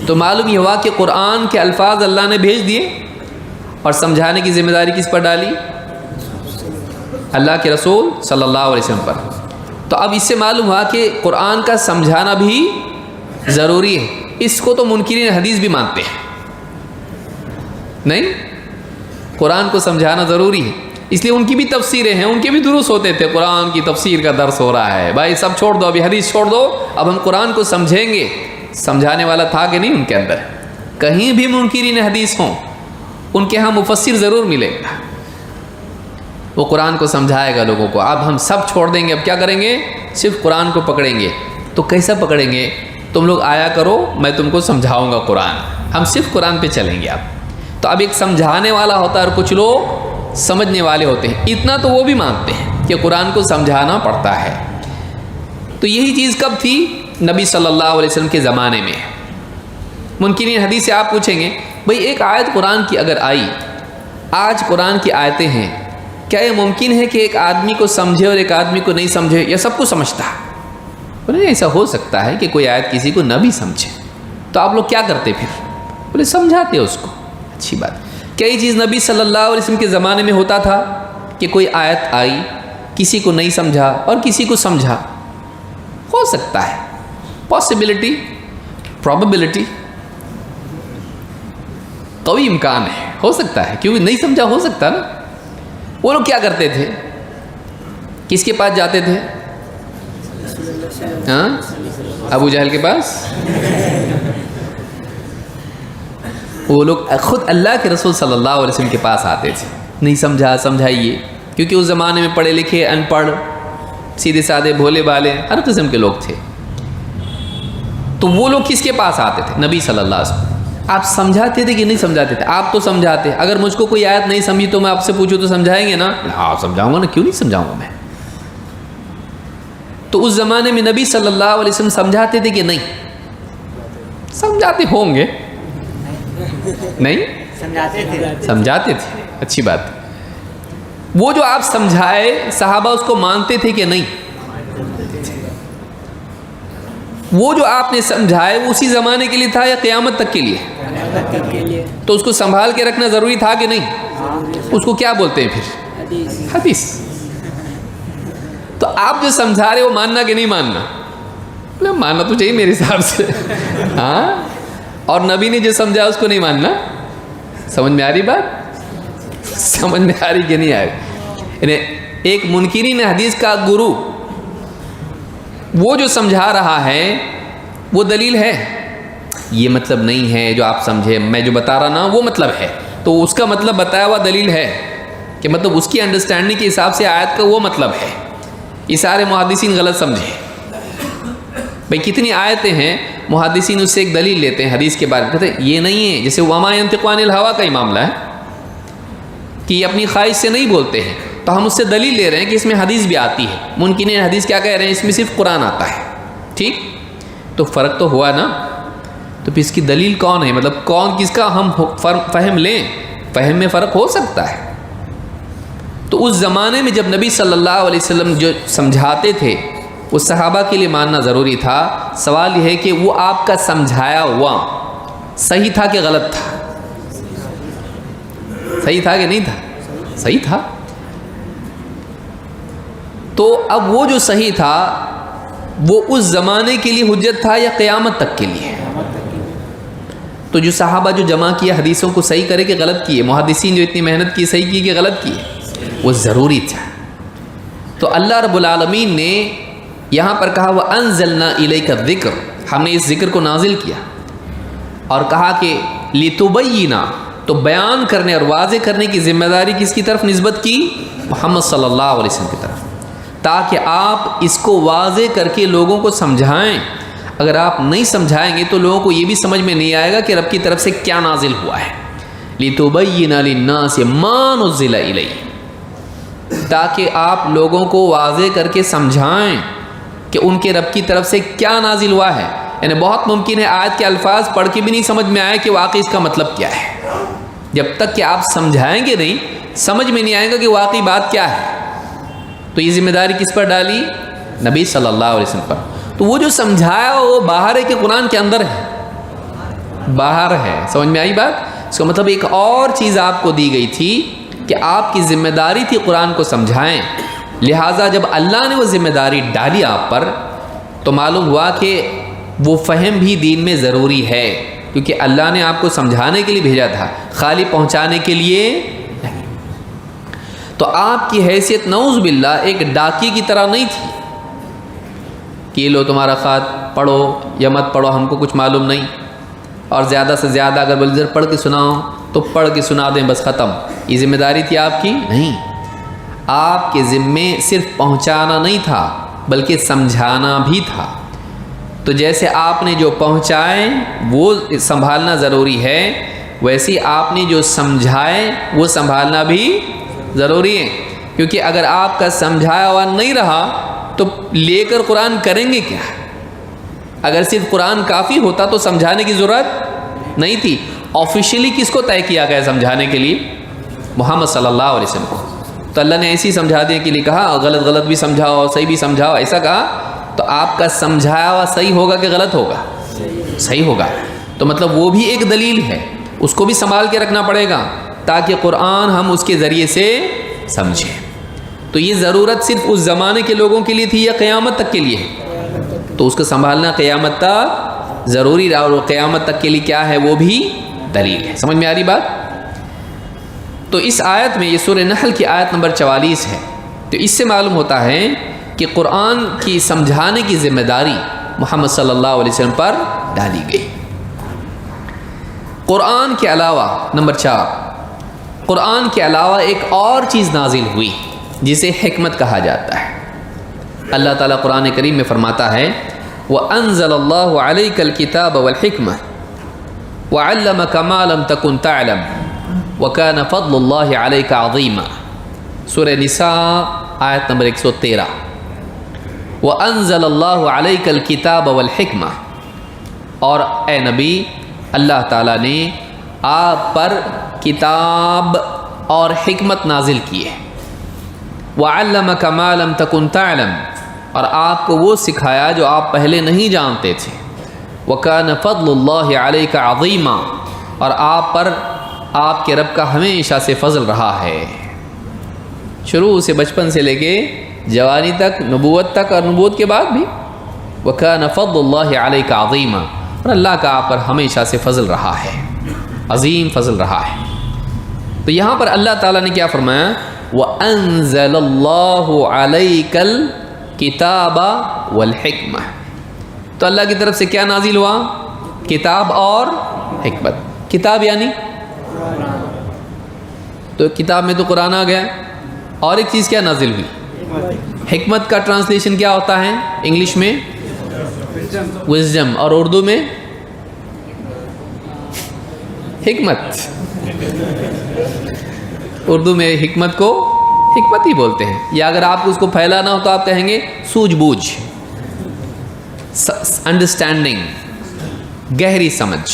تو معلوم یہ ہوا کہ قرآن کے الفاظ اللہ نے بھیج دیے اور سمجھانے کی ذمہ داری کس پر ڈالی؟ اللہ کے رسول صلی اللہ علیہ وسلم پر. تو اب اس سے معلوم ہوا کہ قرآن کا سمجھانا بھی ضروری ہے. اس کو تو منکرین حدیث بھی مانتے ہیں. نہیں، قرآن کو سمجھانا ضروری ہے، اس لیے ان کی بھی تفسیریں ہیں، ان کے بھی دروس ہوتے تھے. قرآن کی تفسیر کا درس ہو رہا ہے، بھائی سب چھوڑ دو، ابھی حدیث چھوڑ دو، اب ہم قرآن کو سمجھیں گے. سمجھانے والا تھا کہ نہیں ان کے اندر؟ کہیں بھی منکرین حدیث ہوں، ان کے ہاں مفسر ضرور ملے گا، وہ قرآن کو سمجھائے گا لوگوں کو. اب ہم سب چھوڑ دیں گے، اب کیا کریں گے؟ صرف قرآن کو پکڑیں گے. تو کیسا پکڑیں گے؟ تم لوگ آیا کرو، میں تم کو سمجھاؤں گا قرآن، ہم صرف قرآن پہ چلیں گے. اب تو اب ایک سمجھانے والا ہوتا ہے اور کچھ لوگ سمجھنے والے ہوتے ہیں. اتنا تو وہ بھی مانتے ہیں کہ قرآن کو سمجھانا پڑتا ہے. تو یہی چیز کب تھی؟ نبی صلی اللہ علیہ وسلم کے زمانے میں. منکرین حدیث سے آپ پوچھیں گے بھئی ایک آیت قرآن کی اگر آئی، آج قرآن کی آیتیں ہیں، کیا یہ ممکن ہے کہ ایک آدمی کو سمجھے اور ایک آدمی کو نہیں سمجھے، یا سب کو سمجھتا ہے؟ بولے ایسا ہو سکتا ہے کہ کوئی آیت کسی کو نہ بھی سمجھے. تو آپ لوگ کیا کرتے پھر؟ بولے سمجھاتے اس کو. اچھی بات. کیا یہ چیز نبی صلی اللہ علیہ وسلم کے زمانے میں ہوتا تھا کہ کوئی آیت آئی، کسی کو نہیں سمجھا اور کسی کو سمجھا؟ ہو سکتا ہے، پاسبلٹی، پروبیبلٹی، قوی امکان ہے، ہو سکتا ہے، کیونکہ نہیں سمجھا ہو سکتا نا. وہ لوگ کیا کرتے تھے؟ کس کے پاس جاتے تھے؟ ہاں، ابو جہل کے پاس. وہ لوگ خود اللہ کے رسول صلی اللہ علیہ وسلم کے پاس آتے تھے، نہیں سمجھا، سمجھائیے. کیونکہ اس زمانے میں پڑھے لکھے، ان پڑھ، سیدھے سادے، بھولے بھالے ہر قسم کے لوگ تھے. تو وہ لوگ کس کے پاس آتے تھے؟ نبی صلی اللہ علیہ وسلم. آپ سمجھاتے تھے کہ نہیں سمجھاتے تھے؟ آپ تو سمجھاتے. اگر مجھ کو کوئی آیت نہیں سمجھی تو میں آپ سے پوچھوں تو سمجھائیں گے نا؟ ہاں سمجھاؤں گا نا، کیوں نہیں سمجھاؤں گا میں. تو اس زمانے میں نبی صلی اللہ علیہ وسلم سمجھاتے تھے کہ نہیں؟ سمجھاتے ہوں گے، نہیں سمجھاتے تھے. اچھی بات. وہ جو آپ سمجھائے صحابہ اس کو مانتے تھے کہ نہیں؟ وہ جو آپ نے سمجھائے وہ اسی زمانے کے لیے تھا یا قیامت تک کے لیے؟ تو اس کو سنبھال کے رکھنا ضروری تھا کہ نہیں؟ اس کو کیا بولتے ہیں پھر؟ حدیث. تو آپ جو سمجھا رہے وہ ماننا کہ نہیں ماننا؟ ماننا تو چاہیے میرے حساب سے. ہاں، اور نبی نے جو سمجھا اس کو نہیں ماننا. سمجھ میں آ رہی بات؟ سمجھ میں آ رہی کہ نہیں آ رہی؟ ایک منکرین حدیث کا گرو وہ جو سمجھا رہا ہے وہ دلیل ہے، یہ مطلب نہیں ہے جو آپ سمجھے، میں جو بتا رہا نا وہ مطلب ہے. تو اس کا مطلب بتایا ہوا دلیل ہے کہ مطلب اس کی انڈرسٹینڈنگ کے حساب سے آیت کا وہ مطلب ہے. یہ سارے محدثین غلط سمجھے. بھئی کتنی آیتیں ہیں، محدثین اس سے ایک دلیل لیتے ہیں حدیث کے بارے میں، کہتے ہیں یہ نہیں ہے. جیسے وما ينطق عن الهوى کا ہی معاملہ ہے کہ یہ اپنی خواہش سے نہیں بولتے ہیں، تو ہم اس سے دلیل لے رہے ہیں کہ اس میں حدیث بھی آتی ہے. منکرین حدیث کیا کہہ رہے ہیں؟ اس میں صرف قرآن آتا ہے. ٹھیک، تو فرق تو ہوا نا. تو پھر اس کی دلیل کون ہے؟ مطلب کون کس کا ہم فہم لیں؟ فہم میں فرق ہو سکتا ہے. تو اس زمانے میں جب نبی صلی اللہ علیہ وسلم جو سمجھاتے تھے وہ صحابہ کے لیے ماننا ضروری تھا. سوال یہ ہے کہ وہ آپ کا سمجھایا ہوا صحیح تھا کہ غلط تھا؟ صحیح تھا کہ نہیں تھا؟ صحیح تھا. تو اب وہ جو صحیح تھا وہ اس زمانے کے لیے حجت تھا یا قیامت تک کے لیے؟ تو جو صحابہ جو جمع کیا حدیثوں کو صحیح کرے کہ غلط کیے، محدثین جو اتنی محنت کی صحیح کی کہ غلط کیے، وہ ضروری تھا. تو اللہ رب العالمین نے یہاں پر کہا وَأَنزَلْنَا إِلَيْكَ الذِّكْرَ، ہم نے اس ذکر کو نازل کیا، اور کہا کہ لِتُبَيِّنَ، تو بیان کرنے اور واضح کرنے کی ذمہ داری کس کی طرف نسبت کی؟ محمد صلی اللہ علیہ وسلم کی طرف، تاکہ آپ اس کو واضح کر کے لوگوں کو سمجھائیں. اگر آپ نہیں سمجھائیں گے تو لوگوں کو یہ بھی سمجھ میں نہیں آئے گا کہ رب کی طرف سے کیا نازل ہوا ہے. لِتُبَيِّنَ لِلنَّاسِ مَا نُزِّلَ إِلَيْهِ، تاکہ آپ لوگوں کو واضح کر کے سمجھائیں کہ ان کے رب کی طرف سے کیا نازل ہوا ہے. یعنی بہت ممکن ہے آیت کے الفاظ پڑھ کے بھی نہیں سمجھ میں آئے کہ واقعی اس کا مطلب کیا ہے. جب تک کہ آپ سمجھائیں گے نہیں سمجھ میں نہیں آئے گا کہ واقعی بات کیا ہے. تو یہ ذمہ داری کس پر ڈالی؟ نبی صلی اللہ علیہ وسلم پر. تو وہ جو سمجھایا وہ باہر ہے کہ قرآن کے اندر ہے؟ باہر ہے. سمجھ میں آئی بات؟ اس کا مطلب ایک اور چیز آپ کو دی گئی تھی کہ آپ کی ذمہ داری تھی قرآن کو سمجھائیں. لہٰذا جب اللہ نے وہ ذمہ داری ڈالی آپ پر تو معلوم ہوا کہ وہ فہم بھی دین میں ضروری ہے، کیونکہ اللہ نے آپ کو سمجھانے کے لیے بھیجا تھا، خالی پہنچانے کے لیے نہیں. تو آپ کی حیثیت نعوذ باللہ ایک ڈاکی کی طرح نہیں تھی کہ لو تمہارا خط پڑھو یا مت پڑھو، ہم کو کچھ معلوم نہیں، اور زیادہ سے زیادہ اگر بولے پڑھ کے سناؤ تو پڑھ کے سنا دیں بس ختم. یہ ذمہ داری تھی آپ کی؟ نہیں. آپ کے ذمے صرف پہنچانا نہیں تھا بلکہ سمجھانا بھی تھا. تو جیسے آپ نے جو پہنچائے وہ سنبھالنا ضروری ہے، ویسے آپ نے جو سمجھائے وہ سنبھالنا بھی ضروری ہے. کیونکہ اگر آپ کا سمجھایا ہوا نہیں رہا تو لے کر قرآن کریں گے کیا؟ اگر صرف قرآن کافی ہوتا تو سمجھانے کی ضرورت نہیں تھی. آفیشیلی کس کو طے کیا گیا سمجھانے کے لیے؟ محمد صلی اللہ علیہ وسلم کو. تو اللہ نے ایسے ہی سمجھا دینے کے لیے کہا، غلط غلط بھی سمجھاؤ صحیح بھی سمجھاؤ، ایسا کہا. تو آپ کا سمجھایا ہوا صحیح ہوگا کہ غلط ہوگا؟ صحیح ہوگا. تو مطلب وہ بھی ایک دلیل ہے، اس کو بھی سنبھال کے رکھنا پڑے گا تاکہ قرآن ہم اس کے ذریعے سے سمجھیں. تو یہ ضرورت صرف اس زمانے کے لوگوں کے لیے تھی یا قیامت تک کے لیے ہے؟ تو اس کو سنبھالنا قیامت تک ضروری رہا، اور قیامت تک کے لیے کیا ہے؟ وہ بھی دلیل ہے. سمجھ میں آ رہی بات؟ تو اس آیت میں، یہ سورہ نحل کی آیت نمبر 44 ہے، تو اس سے معلوم ہوتا ہے کہ قرآن کی سمجھانے کی ذمہ داری محمد صلی اللہ علیہ وسلم پر ڈالی گئی. قرآن کے علاوہ نمبر 4، قرآن کے علاوہ ایک اور چیز نازل ہوئی جسے حکمت کہا جاتا ہے. اللہ تعالیٰ قرآن کریم میں فرماتا ہے وَأَنزَلَ اللَّهُ عَلَيْكَ الْكِتَابَ وَالْحِكْمَةَ وَعَلَّمَكَ مَا لَمْ تَكُنْ تَعْلَمْ وَكَانَ فَضْلُ اللَّهِ عَلَيْكَ عَظِيمًا. سورہ نساء آیت نمبر 113. وَأَنزَلَ اللَّهُ عَلَيْكَ الْكِتَابَ وَالْحِكْمَةَ، اور اے نبی اللہ تعالیٰ نے آپ پر کتاب اور حکمت نازل کی ہے. وَعَلَّمَكَ مَا لَمْ تَكُنْ تَعْلَمْ، اور آپ کو وہ سکھایا جو آپ پہلے نہیں جانتے تھے. وَكَانَ فَضْلُ اللَّهِ عَلَيْكَ عَظِيمًا، اور آپ پر آپ کے رب کا ہمیشہ سے فضل رہا ہے، شروع سے بچپن سے لے کے جوانی تک، نبوت تک، اور نبوت کے بعد بھی. وَكَانَ فَضْلُ اللَّهِ عَلَيْكَ عَظِيمًا، اور اللہ کا آپ پر ہمیشہ سے فضل رہا ہے، عظیم فضل رہا ہے. تو یہاں پر اللہ تعالیٰ نے کیا فرمایا؟ وَأَنزَلَ اللَّهُ عَلَيْكَ الْكِتَابَ وَالْحِكْمَةَ. تو اللہ کی طرف سے کیا نازل ہوا؟ کتاب اور حکمت. کتاب یعنی تو کتاب میں تو قرآن آ گیا، اور ایک چیز کیا نازل ہوئی؟ حکمت کا ٹرانسلیشن کیا ہوتا ہے انگلش میں؟ وزڈم، اور اردو میں حکمت. اردو میں حکمت کو حکمت ہی بولتے ہیں، یا اگر آپ کو اس کو پھیلانا ہو تو آپ کہیں گے سوجھ بوجھ، انڈرسٹینڈنگ، گہری سمجھ.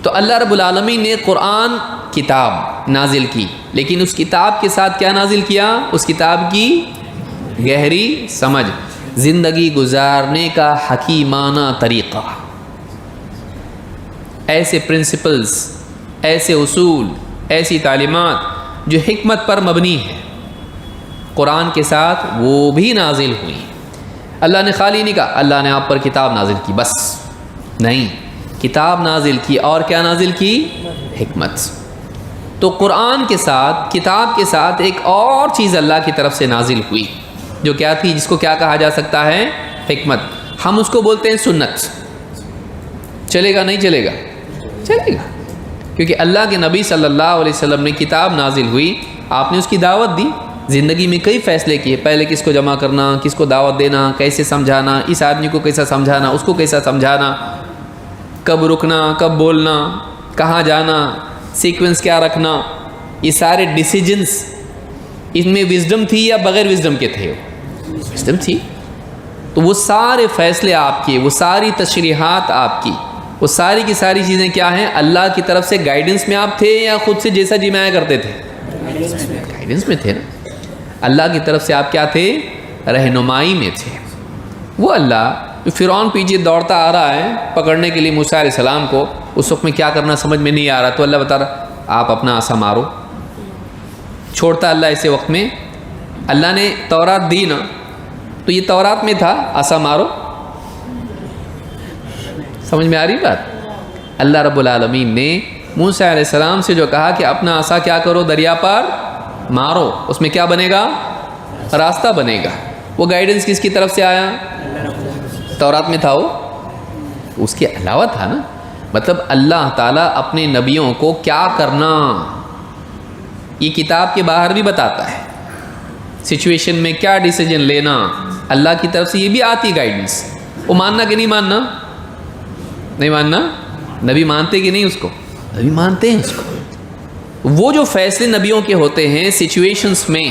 تو اللہ رب العالمین نے قرآن کتاب نازل کی، لیکن اس کتاب کے ساتھ کیا نازل کیا؟ اس کتاب کی گہری سمجھ، زندگی گزارنے کا حکیمانہ طریقہ، ایسے پرنسپلز، ایسے اصول، ایسی تعلیمات جو حکمت پر مبنی ہے، قرآن کے ساتھ وہ بھی نازل ہوئی. اللہ نے خالی نہیں کہا اللہ نے آپ پر کتاب نازل کی بس، نہیں، کتاب نازل کی اور کیا نازل کی؟ حکمت. تو قرآن کے ساتھ، کتاب کے ساتھ ایک اور چیز اللہ کی طرف سے نازل ہوئی جو کیا تھی؟ جس کو کیا کہا جا سکتا ہے؟ حکمت. ہم اس کو بولتے ہیں سنت. چلے گا نہیں چلے گا؟ چلے گا، کیونکہ اللہ کے نبی صلی اللہ علیہ وسلم نے کتاب نازل ہوئی، آپ نے اس کی دعوت دی، زندگی میں کئی فیصلے کیے، پہلے کس کو جمع کرنا، کس کو دعوت دینا، کیسے سمجھانا، اس آدمی کو کیسا سمجھانا، اس کو کیسا سمجھانا، کب رکنا، کب بولنا، کہاں جانا، سیکوینس کیا رکھنا، یہ سارے ڈیسیجنز، ان میں وزڈم تھی یا بغیر وزڈم کے تھے؟ وزڈم تھی. تو وہ سارے فیصلے آپ کی، وہ ساری تشریحات آپ کی، وہ ساری کی ساری چیزیں کیا ہیں؟ اللہ کی طرف سے گائیڈنس میں آپ تھے یا خود سے جیسا جی میں آیا کرتے تھے؟ گائیڈنس میں تھے نا. اللہ کی طرف سے آپ کیا تھے؟ رہنمائی میں تھے. وہ اللہ جو فرعون پیچھے دوڑتا آ رہا ہے پکڑنے کے لیے موسیٰ علیہ السلام کو، اس وقت میں کیا کرنا سمجھ میں نہیں آ رہا، تو اللہ بتا رہا آپ اپنا عصا مارو. چھوڑتا اللہ ایسے وقت میں؟ اللہ نے تورات دی نا، تو یہ تورات میں تھا عصا مارو. سمجھ میں آ رہی بات؟ اللہ رب العالمین نے موسیٰ علیہ السلام سے جو کہا کہ اپنا عصا کیا کرو؟ دریا پر مارو. اس میں کیا بنے گا؟ راستہ بنے گا. وہ گائیڈنس کس کی طرف سے آیا؟ تورات میں تھا. وہ اس کے علاوہ تھا نا. مطلب اللہ تعالیٰ اپنے نبیوں کو کیا کرنا یہ کتاب کے باہر بھی بتاتا ہے. سچویشن میں کیا ڈیسیجن لینا، اللہ کی طرف سے یہ بھی آتی گائیڈنس. وہ ماننا کہ نہیں ماننا؟ نہیں ماننا. نبی مانتے کہ نہیں اس کو؟ نبی مانتے ہیں اس کو. وہ جو فیصلے نبیوں کے ہوتے ہیں سچویشنز میں،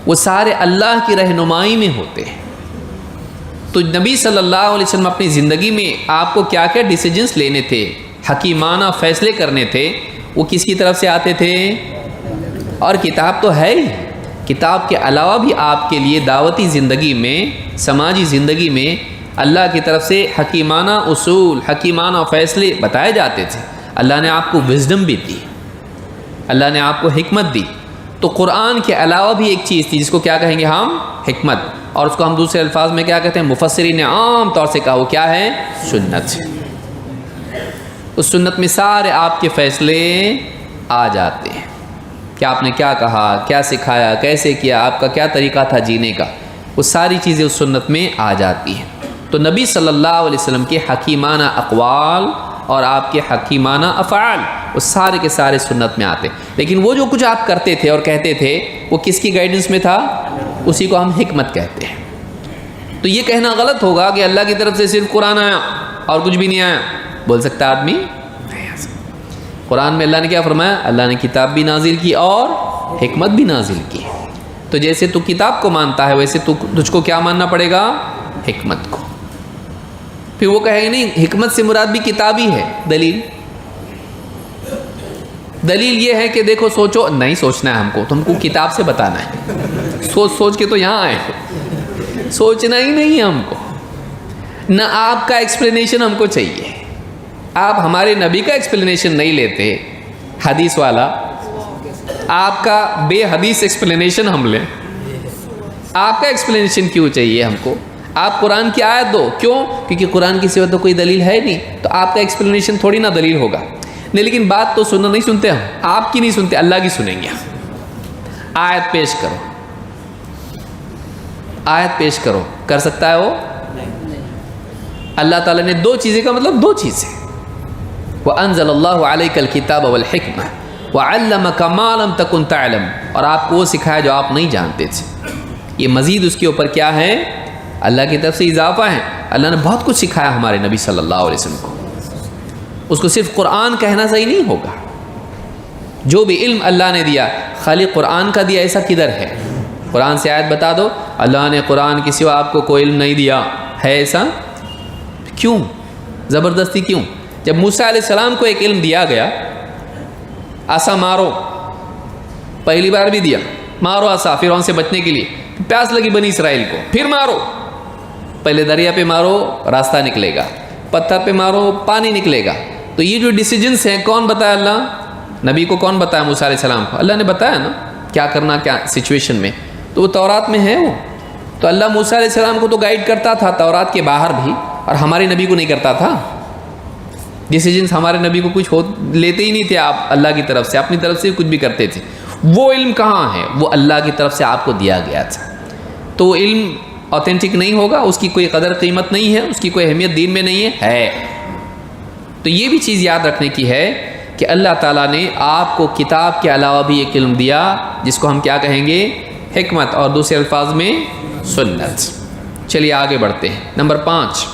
وہ سارے اللہ کی رہنمائی میں ہوتے ہیں. تو نبی صلی اللہ علیہ وسلم اپنی زندگی میں آپ کو کیا کیا ڈیسیجنز لینے تھے، حکیمانہ فیصلے کرنے تھے، وہ کس کی طرف سے آتے تھے؟ اور کتاب تو ہے ہی. کتاب کے علاوہ بھی آپ کے لیے دعوتی زندگی میں، سماجی زندگی میں اللہ کی طرف سے حکیمانہ اصول، حکیمانہ فیصلے بتائے جاتے تھے. اللہ نے آپ کو وزڈم بھی دی، اللہ نے آپ کو حکمت دی. تو قرآن کے علاوہ بھی ایک چیز تھی جس کو کیا کہیں گے ہم؟ حکمت. اور اس کو ہم دوسرے الفاظ میں کیا کہتے ہیں؟ مفسرین نے عام طور سے کہا وہ کیا ہے؟ سنت. اس سنت میں سارے آپ کے فیصلے آ جاتے ہیں کہ آپ نے کیا کہا، کیا سکھایا، کیسے کیا، آپ کا کیا طریقہ تھا جینے کا. وہ ساری چیزیں اس سنت میں آ جاتی ہیں. تو نبی صلی اللہ علیہ وسلم کے حکیمانہ اقوال اور آپ کے حکیمانہ افعال وہ سارے کے سارے سنت میں آتے. لیکن وہ جو کچھ آپ کرتے تھے اور کہتے تھے وہ کس کی گائیڈنس میں تھا؟ اسی کو ہم حکمت کہتے ہیں. تو یہ کہنا غلط ہوگا کہ اللہ کی طرف سے صرف قرآن آیا اور کچھ بھی نہیں آیا. بول سکتا آدمی؟ قرآن میں اللہ نے کیا فرمایا؟ اللہ نے کتاب بھی نازل کی اور حکمت بھی نازل کی. تو جیسے تو کتاب کو مانتا ہے ویسے تجھ کو کیا ماننا پڑے گا؟ حکمت کو. پھر وہ کہے نہیں حکمت سے مراد بھی کتاب ہی ہے. دلیل یہ ہے کہ دیکھو سوچو. نہیں سوچنا ہے ہم کو، تم کو کتاب سے بتانا ہے. سوچ کے تو یہاں آئے، سوچنا ہی نہیں ہے ہم کو. نہ آپ کا ایکسپلینیشن ہم کو چاہیے. آپ ہمارے نبی کا ایکسپلینیشن نہیں لیتے حدیث والا، آپ کا بے حدیث ایکسپلینیشن ہم لیں. آپ کا ایکسپلینیشن کیوں چاہیے ہم کو؟ آپ قرآن کی آیت دو. کیوں؟ کیونکہ قرآن کی سوا تو کوئی دلیل ہے نہیں. تو آپ کا ایکسپلینیشن تھوڑی نہ دلیل ہوگا. نہیں، لیکن بات تو سننا نہیں سنتے ہم. آپ کی نہیں سنتے، اللہ کی سنیں گے. آیت پیش کرو، آیت پیش کرو. کر سکتا ہے وہ؟ اللہ تعالیٰ نے دو چیزیں کا مطلب دو چیزیں. وَأَنزَلَ اللَّهُ عَلَيْكَ الْكِتَابَ وَالْحِكْمَةَ وَعَلَّمَكَ مَا لَمْ تَكُنْ تَعْلَمُ. اور آپ کو وہ سکھایا جو آپ نہیں جانتے تھے. یہ مزید اس کے اوپر کیا ہے؟ اللہ کی طرف سے اضافہ ہے. اللہ نے بہت کچھ سکھایا ہمارے نبی صلی اللہ علیہ وسلم کو. اس کو صرف قرآن کہنا صحیح نہیں ہوگا. جو بھی علم اللہ نے دیا خالی قرآن کا دیا ایسا کدھر ہے؟ قرآن سے آیت بتا دو اللہ نے قرآن کے سوا آپ کو کوئی علم نہیں دیا ہے. ایسا کیوں؟ زبردستی کیوں؟ جب موسیٰ علیہ السلام کو ایک علم دیا گیا، عصا مارو، پہلی بار بھی دیا مارو عصا فرعون سے بچنے کے لیے. پیاس لگی بنی اسرائیل کو، پھر مارو. پہلے دریا پہ مارو راستہ نکلے گا، پتھر پہ مارو پانی نکلے گا. تو یہ جو ڈیسیجنس ہیں کون بتایا؟ اللہ. نبی کو کون بتایا؟ موسیٰ علیہ السلام کو اللہ نے بتایا نا کیا کرنا کیا سچویشن میں. تو وہ تورات میں ہے. وہ تو اللہ موسیٰ علیہ السلام کو تو گائیڈ کرتا تھا تورات کے باہر بھی، اور ہمارے نبی کو نہیں کرتا تھا. ڈیسیجنس ہمارے نبی کو کچھ لیتے ہی نہیں تھے. آپ اللہ کی طرف سے اپنی طرف سے کچھ بھی کرتے تھے. وہ علم کہاں ہے؟ وہ اللہ کی طرف سے آپ کو دیا گیا تھا. تو وہ علم اوتھینٹک نہیں ہوگا، اس کی کوئی قدر قیمت نہیں ہے، اس کی کوئی اہمیت دین میں نہیں ہے. تو یہ بھی چیز یاد رکھنے کی ہے کہ اللہ تعالیٰ نے آپ کو کتاب کے علاوہ بھی ایک علم دیا جس کو ہم کیا کہیں گے؟ حکمت، اور دوسرے الفاظ میں سنت. چلیے آگے بڑھتے ہیں. نمبر 5،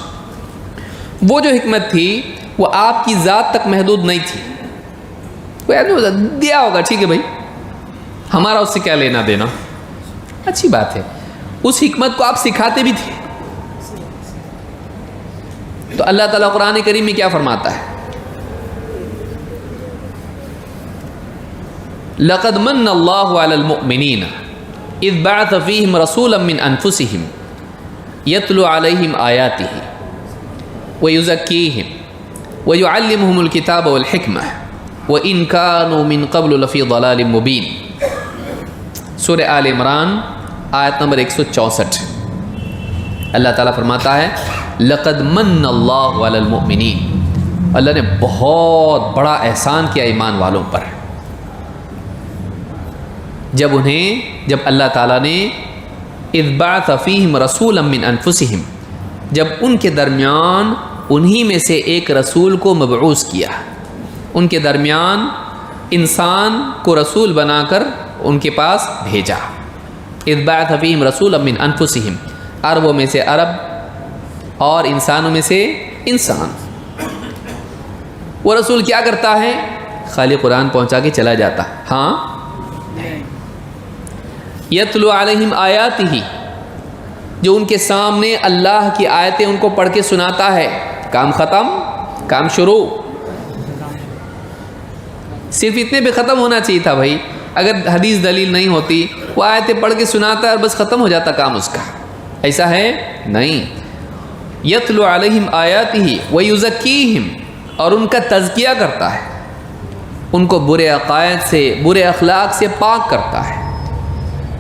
وہ جو حکمت تھی وہ آپ کی ذات تک محدود نہیں تھی. کوئی آدمی دیا ہوگا ٹھیک ہے بھائی، ہمارا اس سے کیا لینا دینا، اچھی بات ہے. اس حکمت کو آپ سکھاتے بھی تھے. تو اللہ تعالیٰ قرآن کریم میں کیا فرماتا ہے؟ لقد من اللہ علی المؤمنین اذ بعث فیہم رسولا من انفسہم یتلو علیہم آیاتہ ویزکیہم ویعلمہم الکتاب والحکمہ وَإِن كَانُوا مِن قَبْلُ لَفِي ضَلَالٍ مُبِينٍ۔ سورہ آل عمران آیت نمبر 164۔ اللہ تعالیٰ فرماتا ہے لَقَدْ مَنَّ اللَّهُ عَلَى الْمُؤْمِنِينَ، اللہ نے بہت بڑا احسان کیا ایمان والوں پر، جب اللہ تعالیٰ نے اذ بعث فیہم رسولا من انفسہم، جب ان کے درمیان انہی میں سے ایک رسول کو مبعوث کیا، ان کے درمیان انسان کو رسول بنا کر ان کے پاس بھیجا۔ اذ بعث فیہم رسولا من انفسہم، عربوں میں سے عرب اور انسانوں میں سے انسان۔ وہ رسول کیا کرتا ہے؟ خالی قرآن پہنچا کے چلا جاتا، ہاں، یتلو علیہم آیاتہ، جو ان کے سامنے اللہ کی آیتیں ان کو پڑھ کے سناتا ہے۔ کام ختم، کام شروع۔ صرف اتنے پہ ختم ہونا چاہیے تھا بھائی، اگر حدیث دلیل نہیں ہوتی، وہ آیتیں پڑھ کے سناتا ہے اور بس ختم ہو جاتا کام اس کا، ایسا ہے نہیں۔ یتلو علیہم آیاتہ ویزکیہم، اور ان کا تزکیہ کرتا ہے، ان کو برے عقائد سے، برے اخلاق سے پاک کرتا ہے،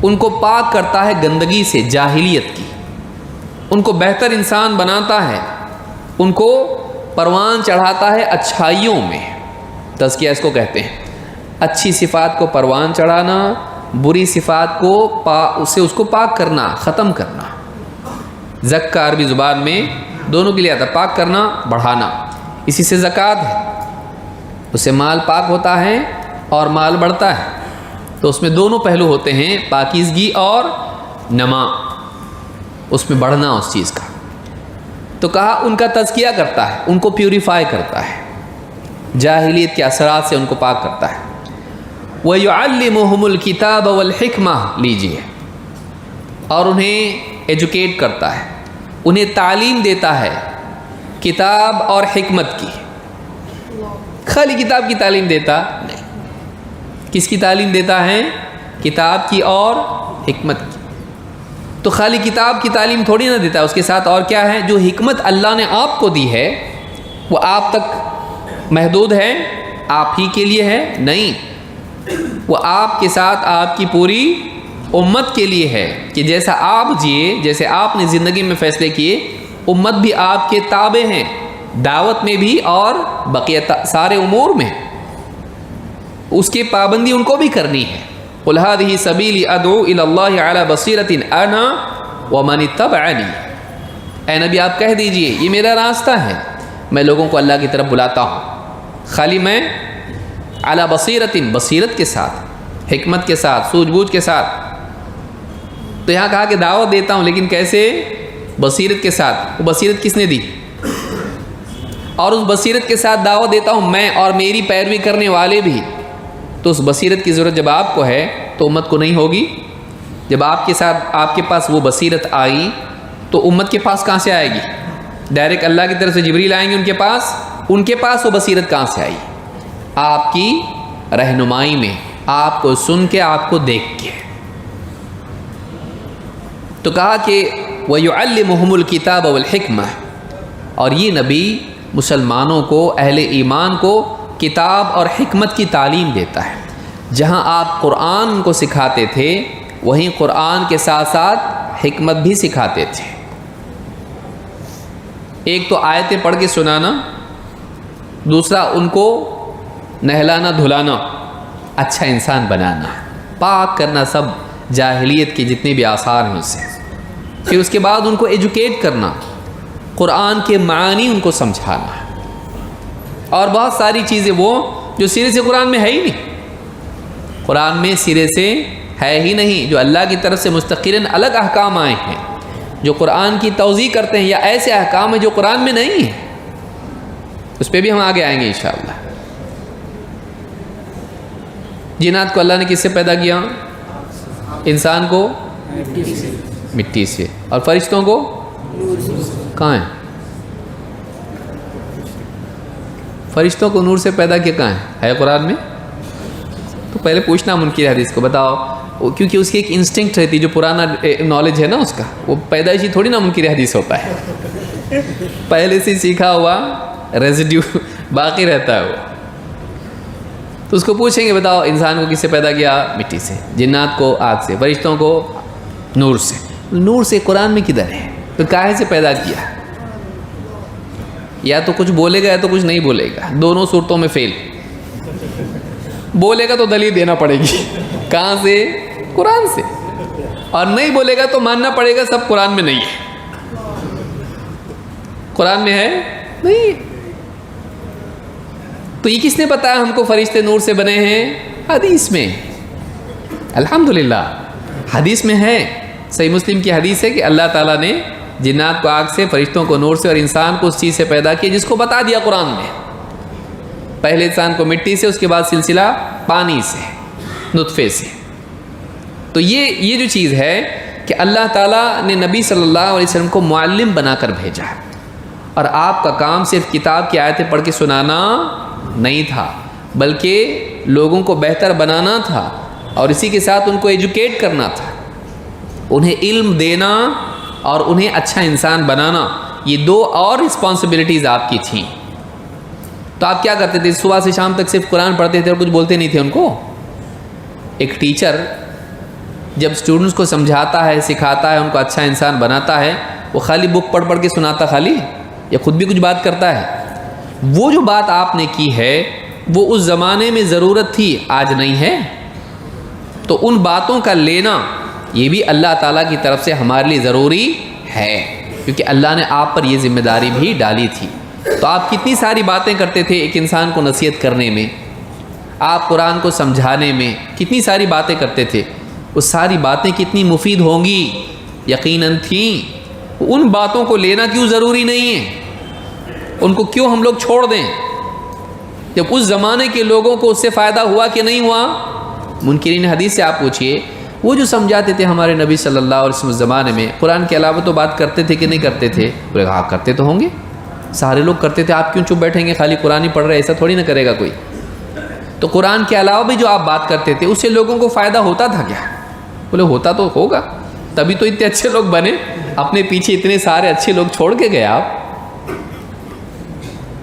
ان کو پاک کرتا ہے گندگی سے، جاہلیت کی، ان کو بہتر انسان بناتا ہے، ان کو پروان چڑھاتا ہے اچھائیوں میں۔ تزکیہ اس کو کہتے ہیں، اچھی صفات کو پروان چڑھانا، بری صفات کو اس کو پاک کرنا، ختم کرنا۔ زکا عربی زبان میں دونوں کے لیے آتا ہے، پاک کرنا، بڑھانا، اسی سے زکوٰۃ ہے، اس سے مال پاک ہوتا ہے اور مال بڑھتا ہے، تو اس میں دونوں پہلو ہوتے ہیں، پاکیزگی اور نما، اس میں بڑھنا اس چیز کا۔ تو کہا ان کا تزکیہ کرتا ہے، ان کو پیوریفائی کرتا ہے، جاہلیت کے اثرات سے ان کو پاک کرتا ہے۔ وَيُعَلِّمُهُمُ الْكِتَابَ وَالْحِكْمَةَ، لیجئے، اور انہیں ایجوکیٹ کرتا ہے، انہیں تعلیم دیتا ہے کتاب اور حکمت کی۔ خالی کتاب کی تعلیم دیتا نہیں، کس کی تعلیم دیتا ہے؟ کتاب کی اور حکمت کی۔ تو خالی کتاب کی تعلیم تھوڑی نہ دیتا، اس کے ساتھ اور کیا ہے؟ جو حکمت اللہ نے آپ کو دی ہے وہ آپ تک محدود ہے، آپ ہی کے لیے ہے؟ نہیں، وہ آپ کے ساتھ آپ کی پوری امت کے لیے ہے، کہ جیسا آپ جیے، جیسے آپ نے زندگی میں فیصلے کیے، امت بھی آپ کے تابع ہیں، دعوت میں بھی اور بقیہ سارے امور میں، اس کی پابندی ان کو بھی کرنی ہے۔ قُلْ هَٰذِهِ سَبِيلِي أَدْعُو إِلَى اللَّهِ عَلَىٰ بَصِيرَةٍ أَنَا وَمَنِ اتَّبَعَنِي، اے نبی آپ کہہ دیجئے یہ میرا راستہ ہے، میں لوگوں کو اللہ کی طرف بلاتا ہوں، خالی میں علی بصیرت، بصیرت کے ساتھ، حکمت کے ساتھ، سوجھ بوجھ کے ساتھ۔ تو یہاں کہا کہ دعوت دیتا ہوں، لیکن کیسے؟ بصیرت کے ساتھ۔ وہ بصیرت کس نے دی؟ اور اس بصیرت کے ساتھ دعوت دیتا ہوں میں اور میری پیروی کرنے والے بھی۔ تو اس بصیرت کی ضرورت جب آپ کو ہے تو امت کو نہیں ہوگی؟ جب آپ کے ساتھ آپ کے پاس وہ بصیرت آئی تو امت کے پاس کہاں سے آئے گی؟ ڈائریکٹ اللہ کی طرف سے جبریل آئیں گے ان کے پاس وہ بصیرت کہاں سے آئی؟ آپ کی رہنمائی میں، آپ کو سن کے، آپ کو دیکھ کے۔ تو کہا کہ وَيُعَلِّمُهُمُ الْكِتَابَ وَالْحِكْمَةَ، اور یہ نبی مسلمانوں کو، اہل ایمان کو کتاب اور حکمت کی تعلیم دیتا ہے۔ جہاں آپ قرآن کو سکھاتے تھے، وہیں قرآن کے ساتھ ساتھ حکمت بھی سکھاتے تھے۔ ایک تو آیتیں پڑھ کے سنانا، دوسرا ان کو نہلانا دھلانا، اچھا انسان بنانا، پاک کرنا سب جاہلیت کے جتنے بھی آثار ہیں اس سے۔ پھر اس کے بعد ان کو ایجوکیٹ کرنا، قرآن کے معانی ان کو سمجھانا، اور بہت ساری چیزیں وہ جو سرے سے قرآن میں ہے ہی نہیں، قرآن میں سرے سے ہے ہی نہیں، جو اللہ کی طرف سے مستقلاً الگ احکام آئے ہیں، جو قرآن کی توضیح کرتے ہیں، یا ایسے احکام ہیں جو قرآن میں نہیں ہیں، اس پہ بھی ہم آگے آئیں گے انشاءاللہ۔ جنات کو اللہ نے کس سے پیدا کیا؟ انسان کو مٹی سے، اور فرشتوں کو کہاں ہیں؟ فرشتوں کو نور سے پیدا کیا کہاں ہے قرآن میں؟ تو پہلے پوچھنا منکر حدیث کو، بتاؤ، کیونکہ اس کی ایک انسٹنکٹ رہتی ہے، جو پرانا نالج ہے نا اس کا، وہ پیدائشی تھوڑی نا منکر حدیث ہوتا ہے، پہلے سے سیکھا ہوا ریزیڈیو باقی رہتا ہے وہ. تو اس کو پوچھیں گے بتاؤ انسان کو کس سے پیدا کیا؟ مٹی سے، جنات کو آگ سے، فرشتوں کو نور سے. نور سے قرآن میں کدھر ہے؟ تو کاہے سے پیدا کیا؟ یا تو کچھ بولے گا یا تو کچھ نہیں بولے گا، دونوں صورتوں میں فیل. بولے گا تو دلیل دینا پڑے گی، کہاں سے؟ قرآن سے. اور نہیں بولے گا تو ماننا پڑے گا سب قرآن میں نہیں ہے. قرآن میں ہے نہیں ہے. تو یہ کس نے بتایا ہم کو فرشتے نور سے بنے ہیں؟ حدیث میں. الحمدللہ حدیث میں ہے، صحیح مسلم کی حدیث ہے کہ اللہ تعالیٰ نے جنات کو آگ سے، فرشتوں کو نور سے، اور انسان کو اس چیز سے پیدا کیا جس کو بتا دیا قرآن میں. پہلے انسان کو مٹی سے، اس کے بعد سلسلہ پانی سے، نطفے سے. تو یہ جو چیز ہے کہ اللہ تعالیٰ نے نبی صلی اللہ علیہ وسلم کو معلم بنا کر بھیجا ہے، اور آپ کا کام صرف کتاب کی آیتیں پڑھ کے سنانا نہیں تھا، بلکہ لوگوں کو بہتر بنانا تھا، اور اسی کے ساتھ ان کو ایجوکیٹ کرنا تھا، انہیں علم دینا اور انہیں اچھا انسان بنانا. یہ دو اور رسپانسبلٹیز آپ کی تھیں. تو آپ کیا کرتے تھے؟ صبح سے شام تک صرف قرآن پڑھتے تھے اور کچھ بولتے نہیں تھے ان کو؟ ایک ٹیچر جب اسٹوڈنٹس کو سمجھاتا ہے، سکھاتا ہے، ان کو اچھا انسان بناتا ہے، وہ خالی بک پڑھ پڑھ کے سناتا خالی، یا خود بھی کچھ بات کرتا ہے؟ وہ جو بات آپ نے کی ہے وہ اس زمانے میں ضرورت تھی، آج نہیں ہے. تو ان باتوں کا لینا یہ بھی اللہ تعالیٰ کی طرف سے ہمارے لیے ضروری ہے، کیونکہ اللہ نے آپ پر یہ ذمہ داری بھی ڈالی تھی. تو آپ کتنی ساری باتیں کرتے تھے ایک انسان کو نصیحت کرنے میں، آپ قرآن کو سمجھانے میں کتنی ساری باتیں کرتے تھے. وہ ساری باتیں کتنی مفید ہوں گی، یقیناً تھیں. ان باتوں کو لینا کیوں ضروری نہیں ہے؟ ان کو کیوں ہم لوگ چھوڑ دیں جب اس زمانے کے لوگوں کو اس سے فائدہ ہوا کہ نہیں ہوا؟ منکرین حدیث سے آپ پوچھئے، وہ جو سمجھاتے تھے ہمارے نبی صلی اللہ علیہ وسلم زمانے میں، قرآن کے علاوہ تو بات کرتے تھے کہ نہیں کرتے تھے؟ بولے ہاں کرتے تو ہوں گے، سارے لوگ کرتے تھے، آپ کیوں چپ بیٹھیں گے؟ خالی قرآن ہی پڑھ رہے، ایسا تھوڑی نہ کرے گا کوئی. تو قرآن کے علاوہ بھی جو آپ بات کرتے تھے اس سے لوگوں کو فائدہ ہوتا تھا کیا؟ بولے ہوتا تو ہوگا، تبھی تو اتنے اچھے لوگ بنے. اپنے پیچھے اتنے سارے اچھے لوگ چھوڑ کے گئے آپ،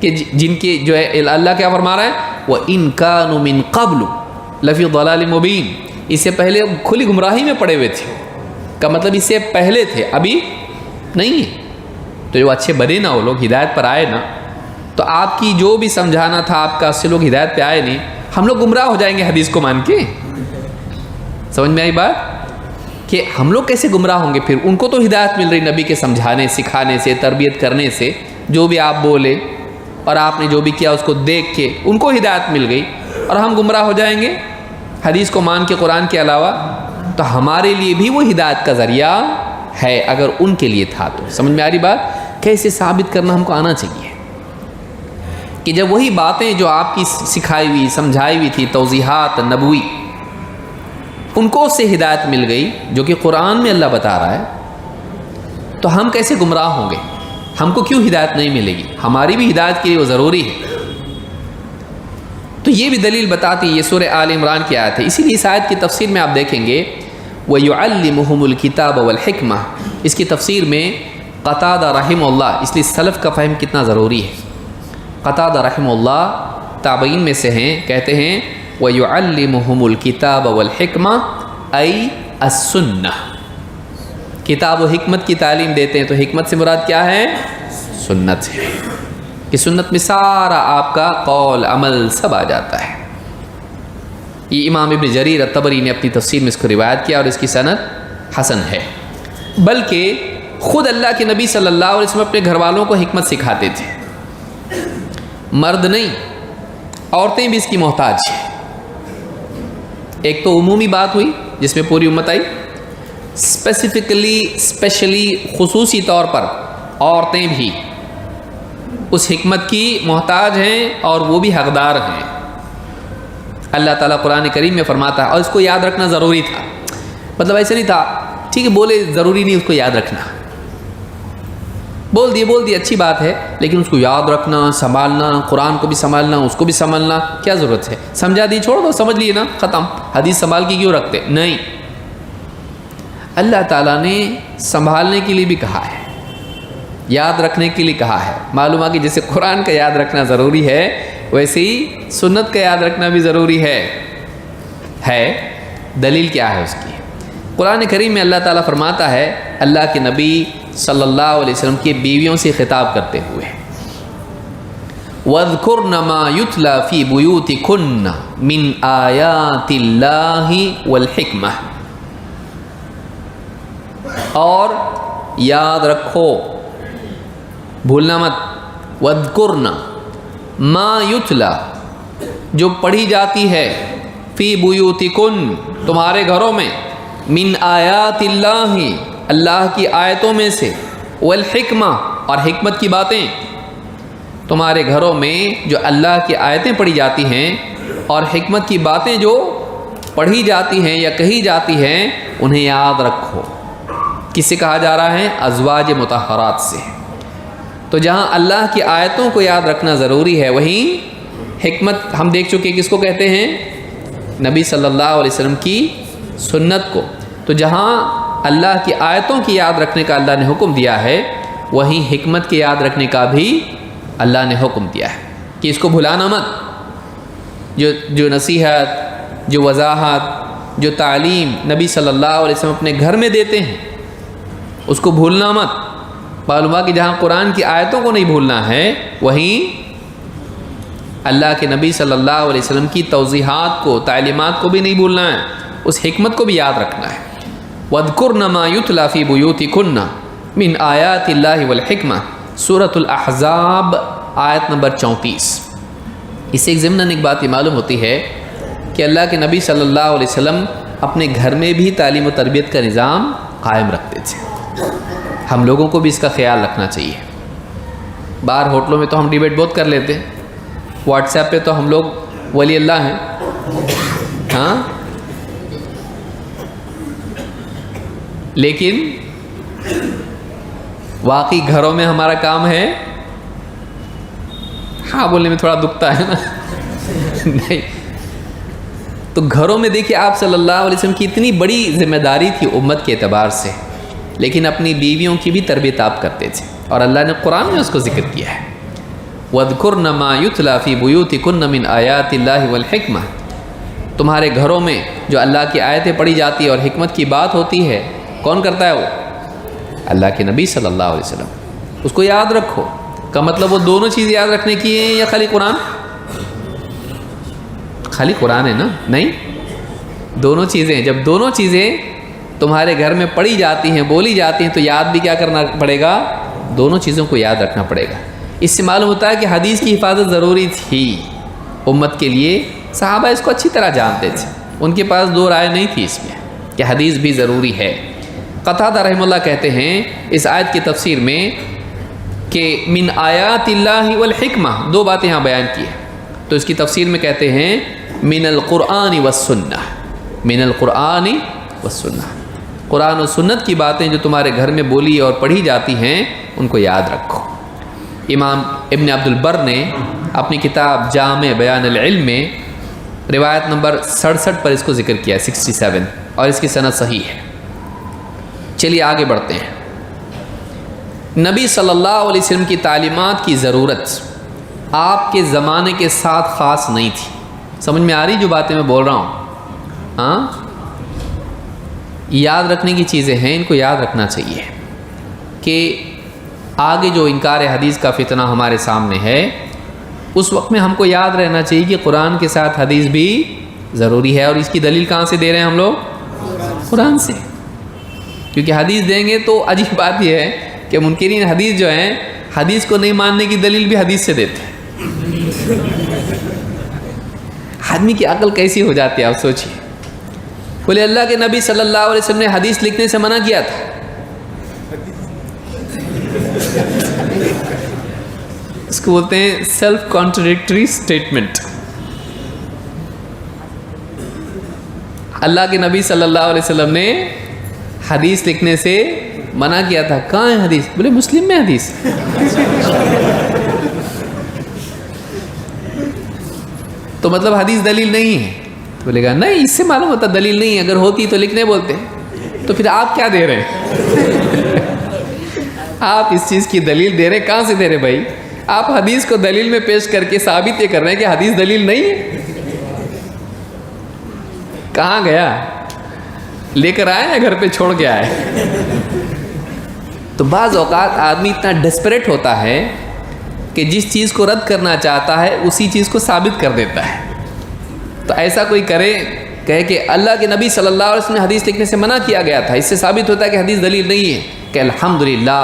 کہ جن کے جو ہے اللہ کیا فرما رہا ہے، وَإِن كَانُوا مِن قَبْلُ لَفِي ضَلَالٍ مُبِينٍ. اس سے پہلے کھلی گمراہی میں پڑے ہوئے تھے، کا مطلب اس سے پہلے تھے، ابھی نہیں ہے. تو جو اچھے بنے نا، وہ لوگ ہدایت پر آئے نا، تو آپ کی جو بھی سمجھانا تھا آپ کا، اس سے لوگ ہدایت پہ آئے نہیں. ہم لوگ گمراہ ہو جائیں گے حدیث کو مان کے. سمجھ میں آئی بات؟ کہ ہم لوگ کیسے گمراہ ہوں گے؟ پھر ان کو تو ہدایت مل رہی نبی کے سمجھانے، سکھانے سے، تربیت کرنے سے. جو بھی آپ بولے اور آپ نے جو بھی کیا اس کو دیکھ کے ان کو ہدایت مل گئی، اور ہم گمراہ ہو جائیں گے حدیث کو مان کے قرآن کے علاوہ. تو ہمارے لیے بھی وہ ہدایت کا ذریعہ ہے اگر ان کے لیے تھا تو. سمجھ میں آ رہی بات؟ کیسے ثابت کرنا ہم کو آنا چاہیے کہ جب وہی باتیں جو آپ کی سکھائی ہوئی، سمجھائی ہوئی تھی، توضیحات نبوی، ان کو اس سے ہدایت مل گئی جو کہ قرآن میں اللہ بتا رہا ہے، تو ہم کیسے گمراہ ہوں گے؟ ہم کو کیوں ہدایت نہیں ملے گی؟ ہماری بھی ہدایت کے لیے وہ ضروری ہے. تو یہ بھی دلیل بتاتی ہے، یہ سورہ آل عمران کی آیت ہے. اسی لیے اس آیت کی تفسیر میں آپ دیکھیں گے وَيُعَلِّمُهُمُ الْكِتَابَ وَالْحِكْمَةَ. اس کی تفسیر میں قتادہ رحمہ اللہ، اس لیے سلف کا فہم کتنا ضروری ہے. قتادہ رحمہ اللہ تابعین میں سے ہیں، کہتے ہیں وَيُعَلِّمُهُمُ الْكِتَابَ وَالْحِكْمَةَ أي السنہ. کتاب و حکمت کی تعلیم دیتے ہیں. تو حکمت سے مراد کیا ہے؟ سنت ہے، کہ سنت میں سارا آپ کا قول عمل سب آ جاتا ہے. یہ امام ابن جریر الطبری نے اپنی تفسیر میں اس کو روایت کیا، اور اس کی سند حسن ہے. بلکہ خود اللہ کے نبی صلی اللہ علیہ وسلم اپنے گھر والوں کو حکمت سکھاتے تھے. مرد نہیں، عورتیں بھی اس کی محتاج ہیں. ایک تو عمومی بات ہوئی جس میں پوری امت آئی، اسپیشلی خصوصی طور پر عورتیں بھی اس حکمت کی محتاج ہیں، اور وہ بھی حقدار ہیں. اللہ تعالیٰ قرآن کریم میں فرماتا ہے، اور اس کو یاد رکھنا ضروری تھا. مطلب ایسے نہیں تھا ٹھیک ہے بولے ضروری نہیں اس کو یاد رکھنا. بول دیے اچھی بات ہے، لیکن اس کو یاد رکھنا، سنبھالنا، قرآن کو بھی سنبھالنا، اس کو بھی سنبھالنا، کیا ضرورت ہے؟ سمجھا دی، چھوڑ دو، سمجھ لیے نا، ختم، حدیث سنبھال کے کیوں رکھتے؟ نہیں، اللہ تعالیٰ نے سنبھالنے کے لیے بھی کہا ہے، یاد رکھنے کے لیے کہا ہے۔ معلوم ہے کہ جیسے قرآن کا یاد رکھنا ضروری ہے، ویسے ہی سنت کا یاد رکھنا بھی ضروری ہے۔ دلیل کیا ہے اس کی؟ قرآن کریم میں اللہ تعالیٰ فرماتا ہے، اللہ کے نبی صلی اللہ علیہ وسلم کی بیویوں سے خطاب کرتے ہوئے، وَاذْكُرْنَ مَا يُتْلَى فِي بُيُوتِكُنَّ مِنْ آيَاتِ اللَّهِ وَالْحِكْمَةِ، اور یاد رکھو، بھولنا مت، وَاذْكُرْنَ مَا يُتْلَى، جو پڑھی جاتی ہے، فی بیوتکن، تمہارے گھروں میں، من آیات اللہ، اللہ کی آیتوں میں سے، والحکمہ، اور حکمت کی باتیں، تمہارے گھروں میں جو اللہ کی آیتیں پڑھی جاتی ہیں اور حکمت کی باتیں جو پڑھی جاتی ہیں یا کہی جاتی ہیں، انہیں یاد رکھو۔ کس سے کہا جا رہا ہے؟ ازواج مطہرات سے۔ تو جہاں اللہ کی آیتوں کو یاد رکھنا ضروری ہے، وہیں حکمت ہم دیکھ چکے کس کو کہتے ہیں؟ نبی صلی اللہ علیہ وسلم کی سنت کو۔ تو جہاں اللہ کی آیتوں کی یاد رکھنے کا اللہ نے حکم دیا ہے، وہیں حکمت کی یاد رکھنے کا بھی اللہ نے حکم دیا ہے کہ اس کو بھلانا مت۔ جو نصیحت، جو وضاحت، جو تعلیم نبی صلی اللہ علیہ وسلم اپنے گھر میں دیتے ہیں، اس کو بھولنا مت۔ معلوم ہے کہ جہاں قرآن کی آیتوں کو نہیں بھولنا ہے، وہیں اللہ کے نبی صلی اللہ علیہ وسلم کی توضیحات کو، تعلیمات کو بھی نہیں بھولنا ہے، اس حکمت کو بھی یاد رکھنا ہے۔ وَاذْكُرْنَ مَا يُتْلَى فِي بُيُوتِكُنَّ مِنْ آيَاتِ اللَّهِ وَالْحِكْمَةِ، سورۃ الاحزاب آیت نمبر 34۔ اس سے ایک ضمناً ایک بات یہ معلوم ہوتی ہے کہ اللہ کے نبی صلی اللہ علیہ وسلم اپنے گھر میں بھی تعلیم و تربیت کا نظام قائم رکھتے تھے۔ ہم لوگوں کو بھی اس کا خیال رکھنا چاہیے۔ باہر ہوٹلوں میں تو ہم ڈیبیٹ بہت کر لیتے ہیں، واٹس ایپ پہ تو ہم لوگ ولی اللہ ہیں، ہاں، لیکن واقعی گھروں میں ہمارا کام ہے؟ ہاں بولنے میں تھوڑا دکھتا ہے نا نہیں، تو گھروں میں دیکھیے آپ صلی اللہ علیہ وسلم کی اتنی بڑی ذمہ داری تھی امت کے اعتبار سے، لیکن اپنی بیویوں کی بھی تربیت آپ کرتے تھے، اور اللہ نے قرآن میں اس کو ذکر کیا ہے، وَاذْكُرْنَ مَا يُتْلَى فِي بُيُوتِكُنَّ مِنْ آيَاتِ اللَّهِ وَالْحِكْمَةِ، تمہارے گھروں میں جو اللہ کی آیتیں پڑھی جاتی ہے اور حکمت کی بات ہوتی ہے، کون کرتا ہے وہ؟ اللہ کے نبی صلی اللہ علیہ وسلم۔ اس کو یاد رکھو کا مطلب وہ دونوں چیز یاد رکھنے کی ہیں یا خالی قرآن؟ خالی قرآن ہے نا؟ نہیں، دونوں چیزیں۔ جب دونوں چیزیں تمہارے گھر میں پڑھی جاتی ہیں، بولی جاتی ہیں، تو یاد بھی کیا کرنا پڑے گا؟ دونوں چیزوں کو یاد رکھنا پڑے گا۔ اس سے معلوم ہوتا ہے کہ حدیث کی حفاظت ضروری تھی امت کے لیے۔ صحابہ اس کو اچھی طرح جانتے تھے، ان کے پاس دو رائے نہیں تھی اس میں کہ حدیث بھی ضروری ہے۔ قتادہ رحمہ اللہ کہتے ہیں اس آیت کی تفسیر میں کہ من آیات اللہ والحکمہ، دو باتیں یہاں بیان کی ہیں، تو اس کی تفسیر میں کہتے ہیں من القرآن والسنہ، من القرآن والسنہ، قرآن و سنت کی باتیں جو تمہارے گھر میں بولی اور پڑھی جاتی ہیں، ان کو یاد رکھو۔ امام ابن عبد البر نے اپنی کتاب جامع بیان العلم میں روایت نمبر 67 پر اس کو ذکر کیا ہے، 67، اور اس کی سند صحیح ہے۔ چلیے آگے بڑھتے ہیں۔ نبی صلی اللہ علیہ وسلم کی تعلیمات کی ضرورت آپ کے زمانے کے ساتھ خاص نہیں تھی۔ سمجھ میں آ رہی جو باتیں میں بول رہا ہوں؟ ہاں، یاد رکھنے کی چیزیں ہیں، ان کو یاد رکھنا چاہیے کہ آگے جو انکار حدیث کا فتنہ ہمارے سامنے ہے، اس وقت میں ہم کو یاد رہنا چاہیے کہ قرآن کے ساتھ حدیث بھی ضروری ہے، اور اس کی دلیل کہاں سے دے رہے ہیں ہم لوگ؟ قرآن سے، کیونکہ حدیث دیں گے تو عجیب بات یہ ہے کہ منکرین حدیث جو ہیں، حدیث کو نہیں ماننے کی دلیل بھی حدیث سے دیتے ہیں۔ آدمی کی عقل کیسی ہو جاتی ہے آپ سوچیے۔ بولے اللہ کے نبی صلی اللہ علیہ وسلم نے حدیث لکھنے سے منع کیا تھا، اس کو بولتے ہیں سیلف کانٹرڈکٹری سٹیٹمنٹ۔ اللہ کے نبی صلی اللہ علیہ وسلم نے حدیث لکھنے سے منع کیا تھا. کہاں ہے حدیث؟ بولے مسلم میں حدیث. تو مطلب حدیث دلیل نہیں ہے؟ بولے گا نہیں، اس سے معلوم ہوتا دلیل نہیں ہے، اگر ہوتی تو لکھنے بولتے. تو پھر آپ کیا دے رہے ہیں؟ آپ اس چیز کی دلیل دے رہے ہیں، کہاں سے دے رہے بھائی؟ آپ حدیث کو دلیل میں پیش کر کے ثابت یہ کر رہے ہیں کہ حدیث دلیل نہیں ہے. کہاں گیا؟ لے کر آئے یا گھر پہ چھوڑ کے آئے؟ تو بعض اوقات آدمی اتنا ڈسپریٹ ہوتا ہے کہ جس چیز کو رد کرنا چاہتا ہے اسی چیز کو ثابت کر دیتا ہے. تو ایسا کوئی کرے، کہے کہ اللہ کے نبی صلی اللہ علیہ وسلم نے حدیث لکھنے سے منع کیا گیا تھا، اس سے ثابت ہوتا ہے کہ حدیث دلیل نہیں ہے، کہ الحمدللہ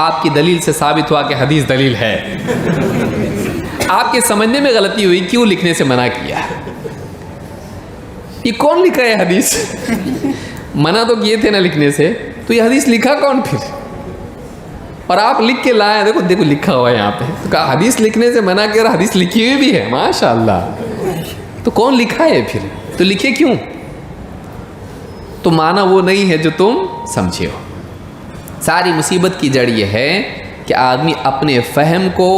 آپ کی دلیل سے ثابت ہوا کہ حدیث دلیل ہے. آپ کے سمجھنے میں غلطی ہوئی، کیوں لکھنے سے منع کیا؟ یہ کون لکھا ہے حدیث؟ منع تو کیے تھے نا لکھنے سے، تو یہ حدیث لکھا کون پھر؟ اور آپ لکھ کے لائے، دیکھو دیکھو لکھا ہوا ہے یہاں پہ. تو کہا حدیث لکھنے سے منع کیا، اور حدیث لکھی ہوئی بھی ہے، ماشاءاللہ. تو کون لکھا ہے پھر؟ تو لکھے کیوں؟ تو معنی وہ نہیں ہے جو تم سمجھے ہو. ساری مصیبت کی جڑ یہ ہے کہ آدمی اپنے فہم کو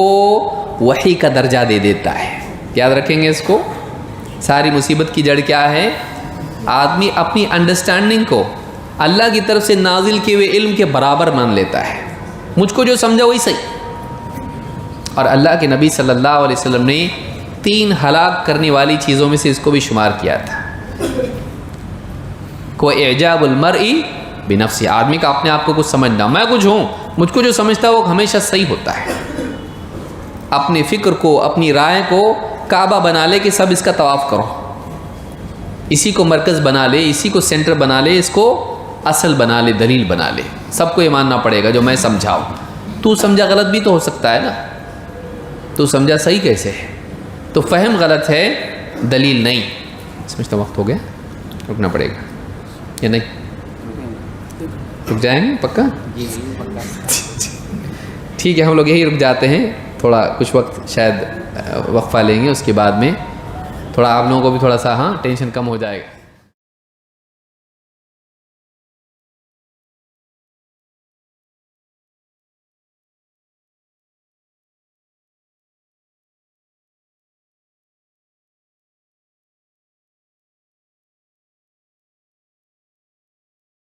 وحی کا درجہ دے دیتا ہے. یاد رکھیں گے اس کو. ساری مصیبت کی جڑ کیا ہے؟ آدمی اپنی انڈرسٹینڈنگ کو اللہ کی طرف سے نازل کیے ہوئے علم کے برابر مان لیتا ہے. مجھ کو جو سمجھا وہی صحیح. اور اللہ کے نبی صلی اللہ علیہ وسلم نے 3 ہلاک کرنے والی چیزوں میں سے اس کو بھی شمار کیا تھا. کو اعجاب المرئی بنفسی، آدمی کا اپنے آپ کو کچھ سمجھنا، میں کچھ ہوں، مجھ کو جو سمجھتا ہے وہ ہمیشہ صحیح ہوتا ہے. اپنی فکر کو، اپنی رائے کو کعبہ بنا لے کہ سب اس کا طواف کرو، اسی کو مرکز بنا لے، اسی کو سینٹر بنا لے، اس کو اصل بنا لے، دلیل بنا لے. سب کو یہ ماننا پڑے گا جو میں سمجھاؤں. تو سمجھا غلط بھی تو ہو سکتا ہے نا، تو سمجھا صحیح کیسے ہے؟ تو فہم غلط ہے، دلیل نہیں. سمجھتا وقت ہو گیا، رکنا پڑے گا یا نہیں؟ رک جائیں گے پکا؟ ٹھیک ہے، ہم لوگ یہی رک جاتے ہیں. تھوڑا کچھ وقت شاید وقفہ لیں گے، اس کے بعد میں تھوڑا آپ لوگوں کو بھی تھوڑا سا ٹینشن کم ہو جائے گا.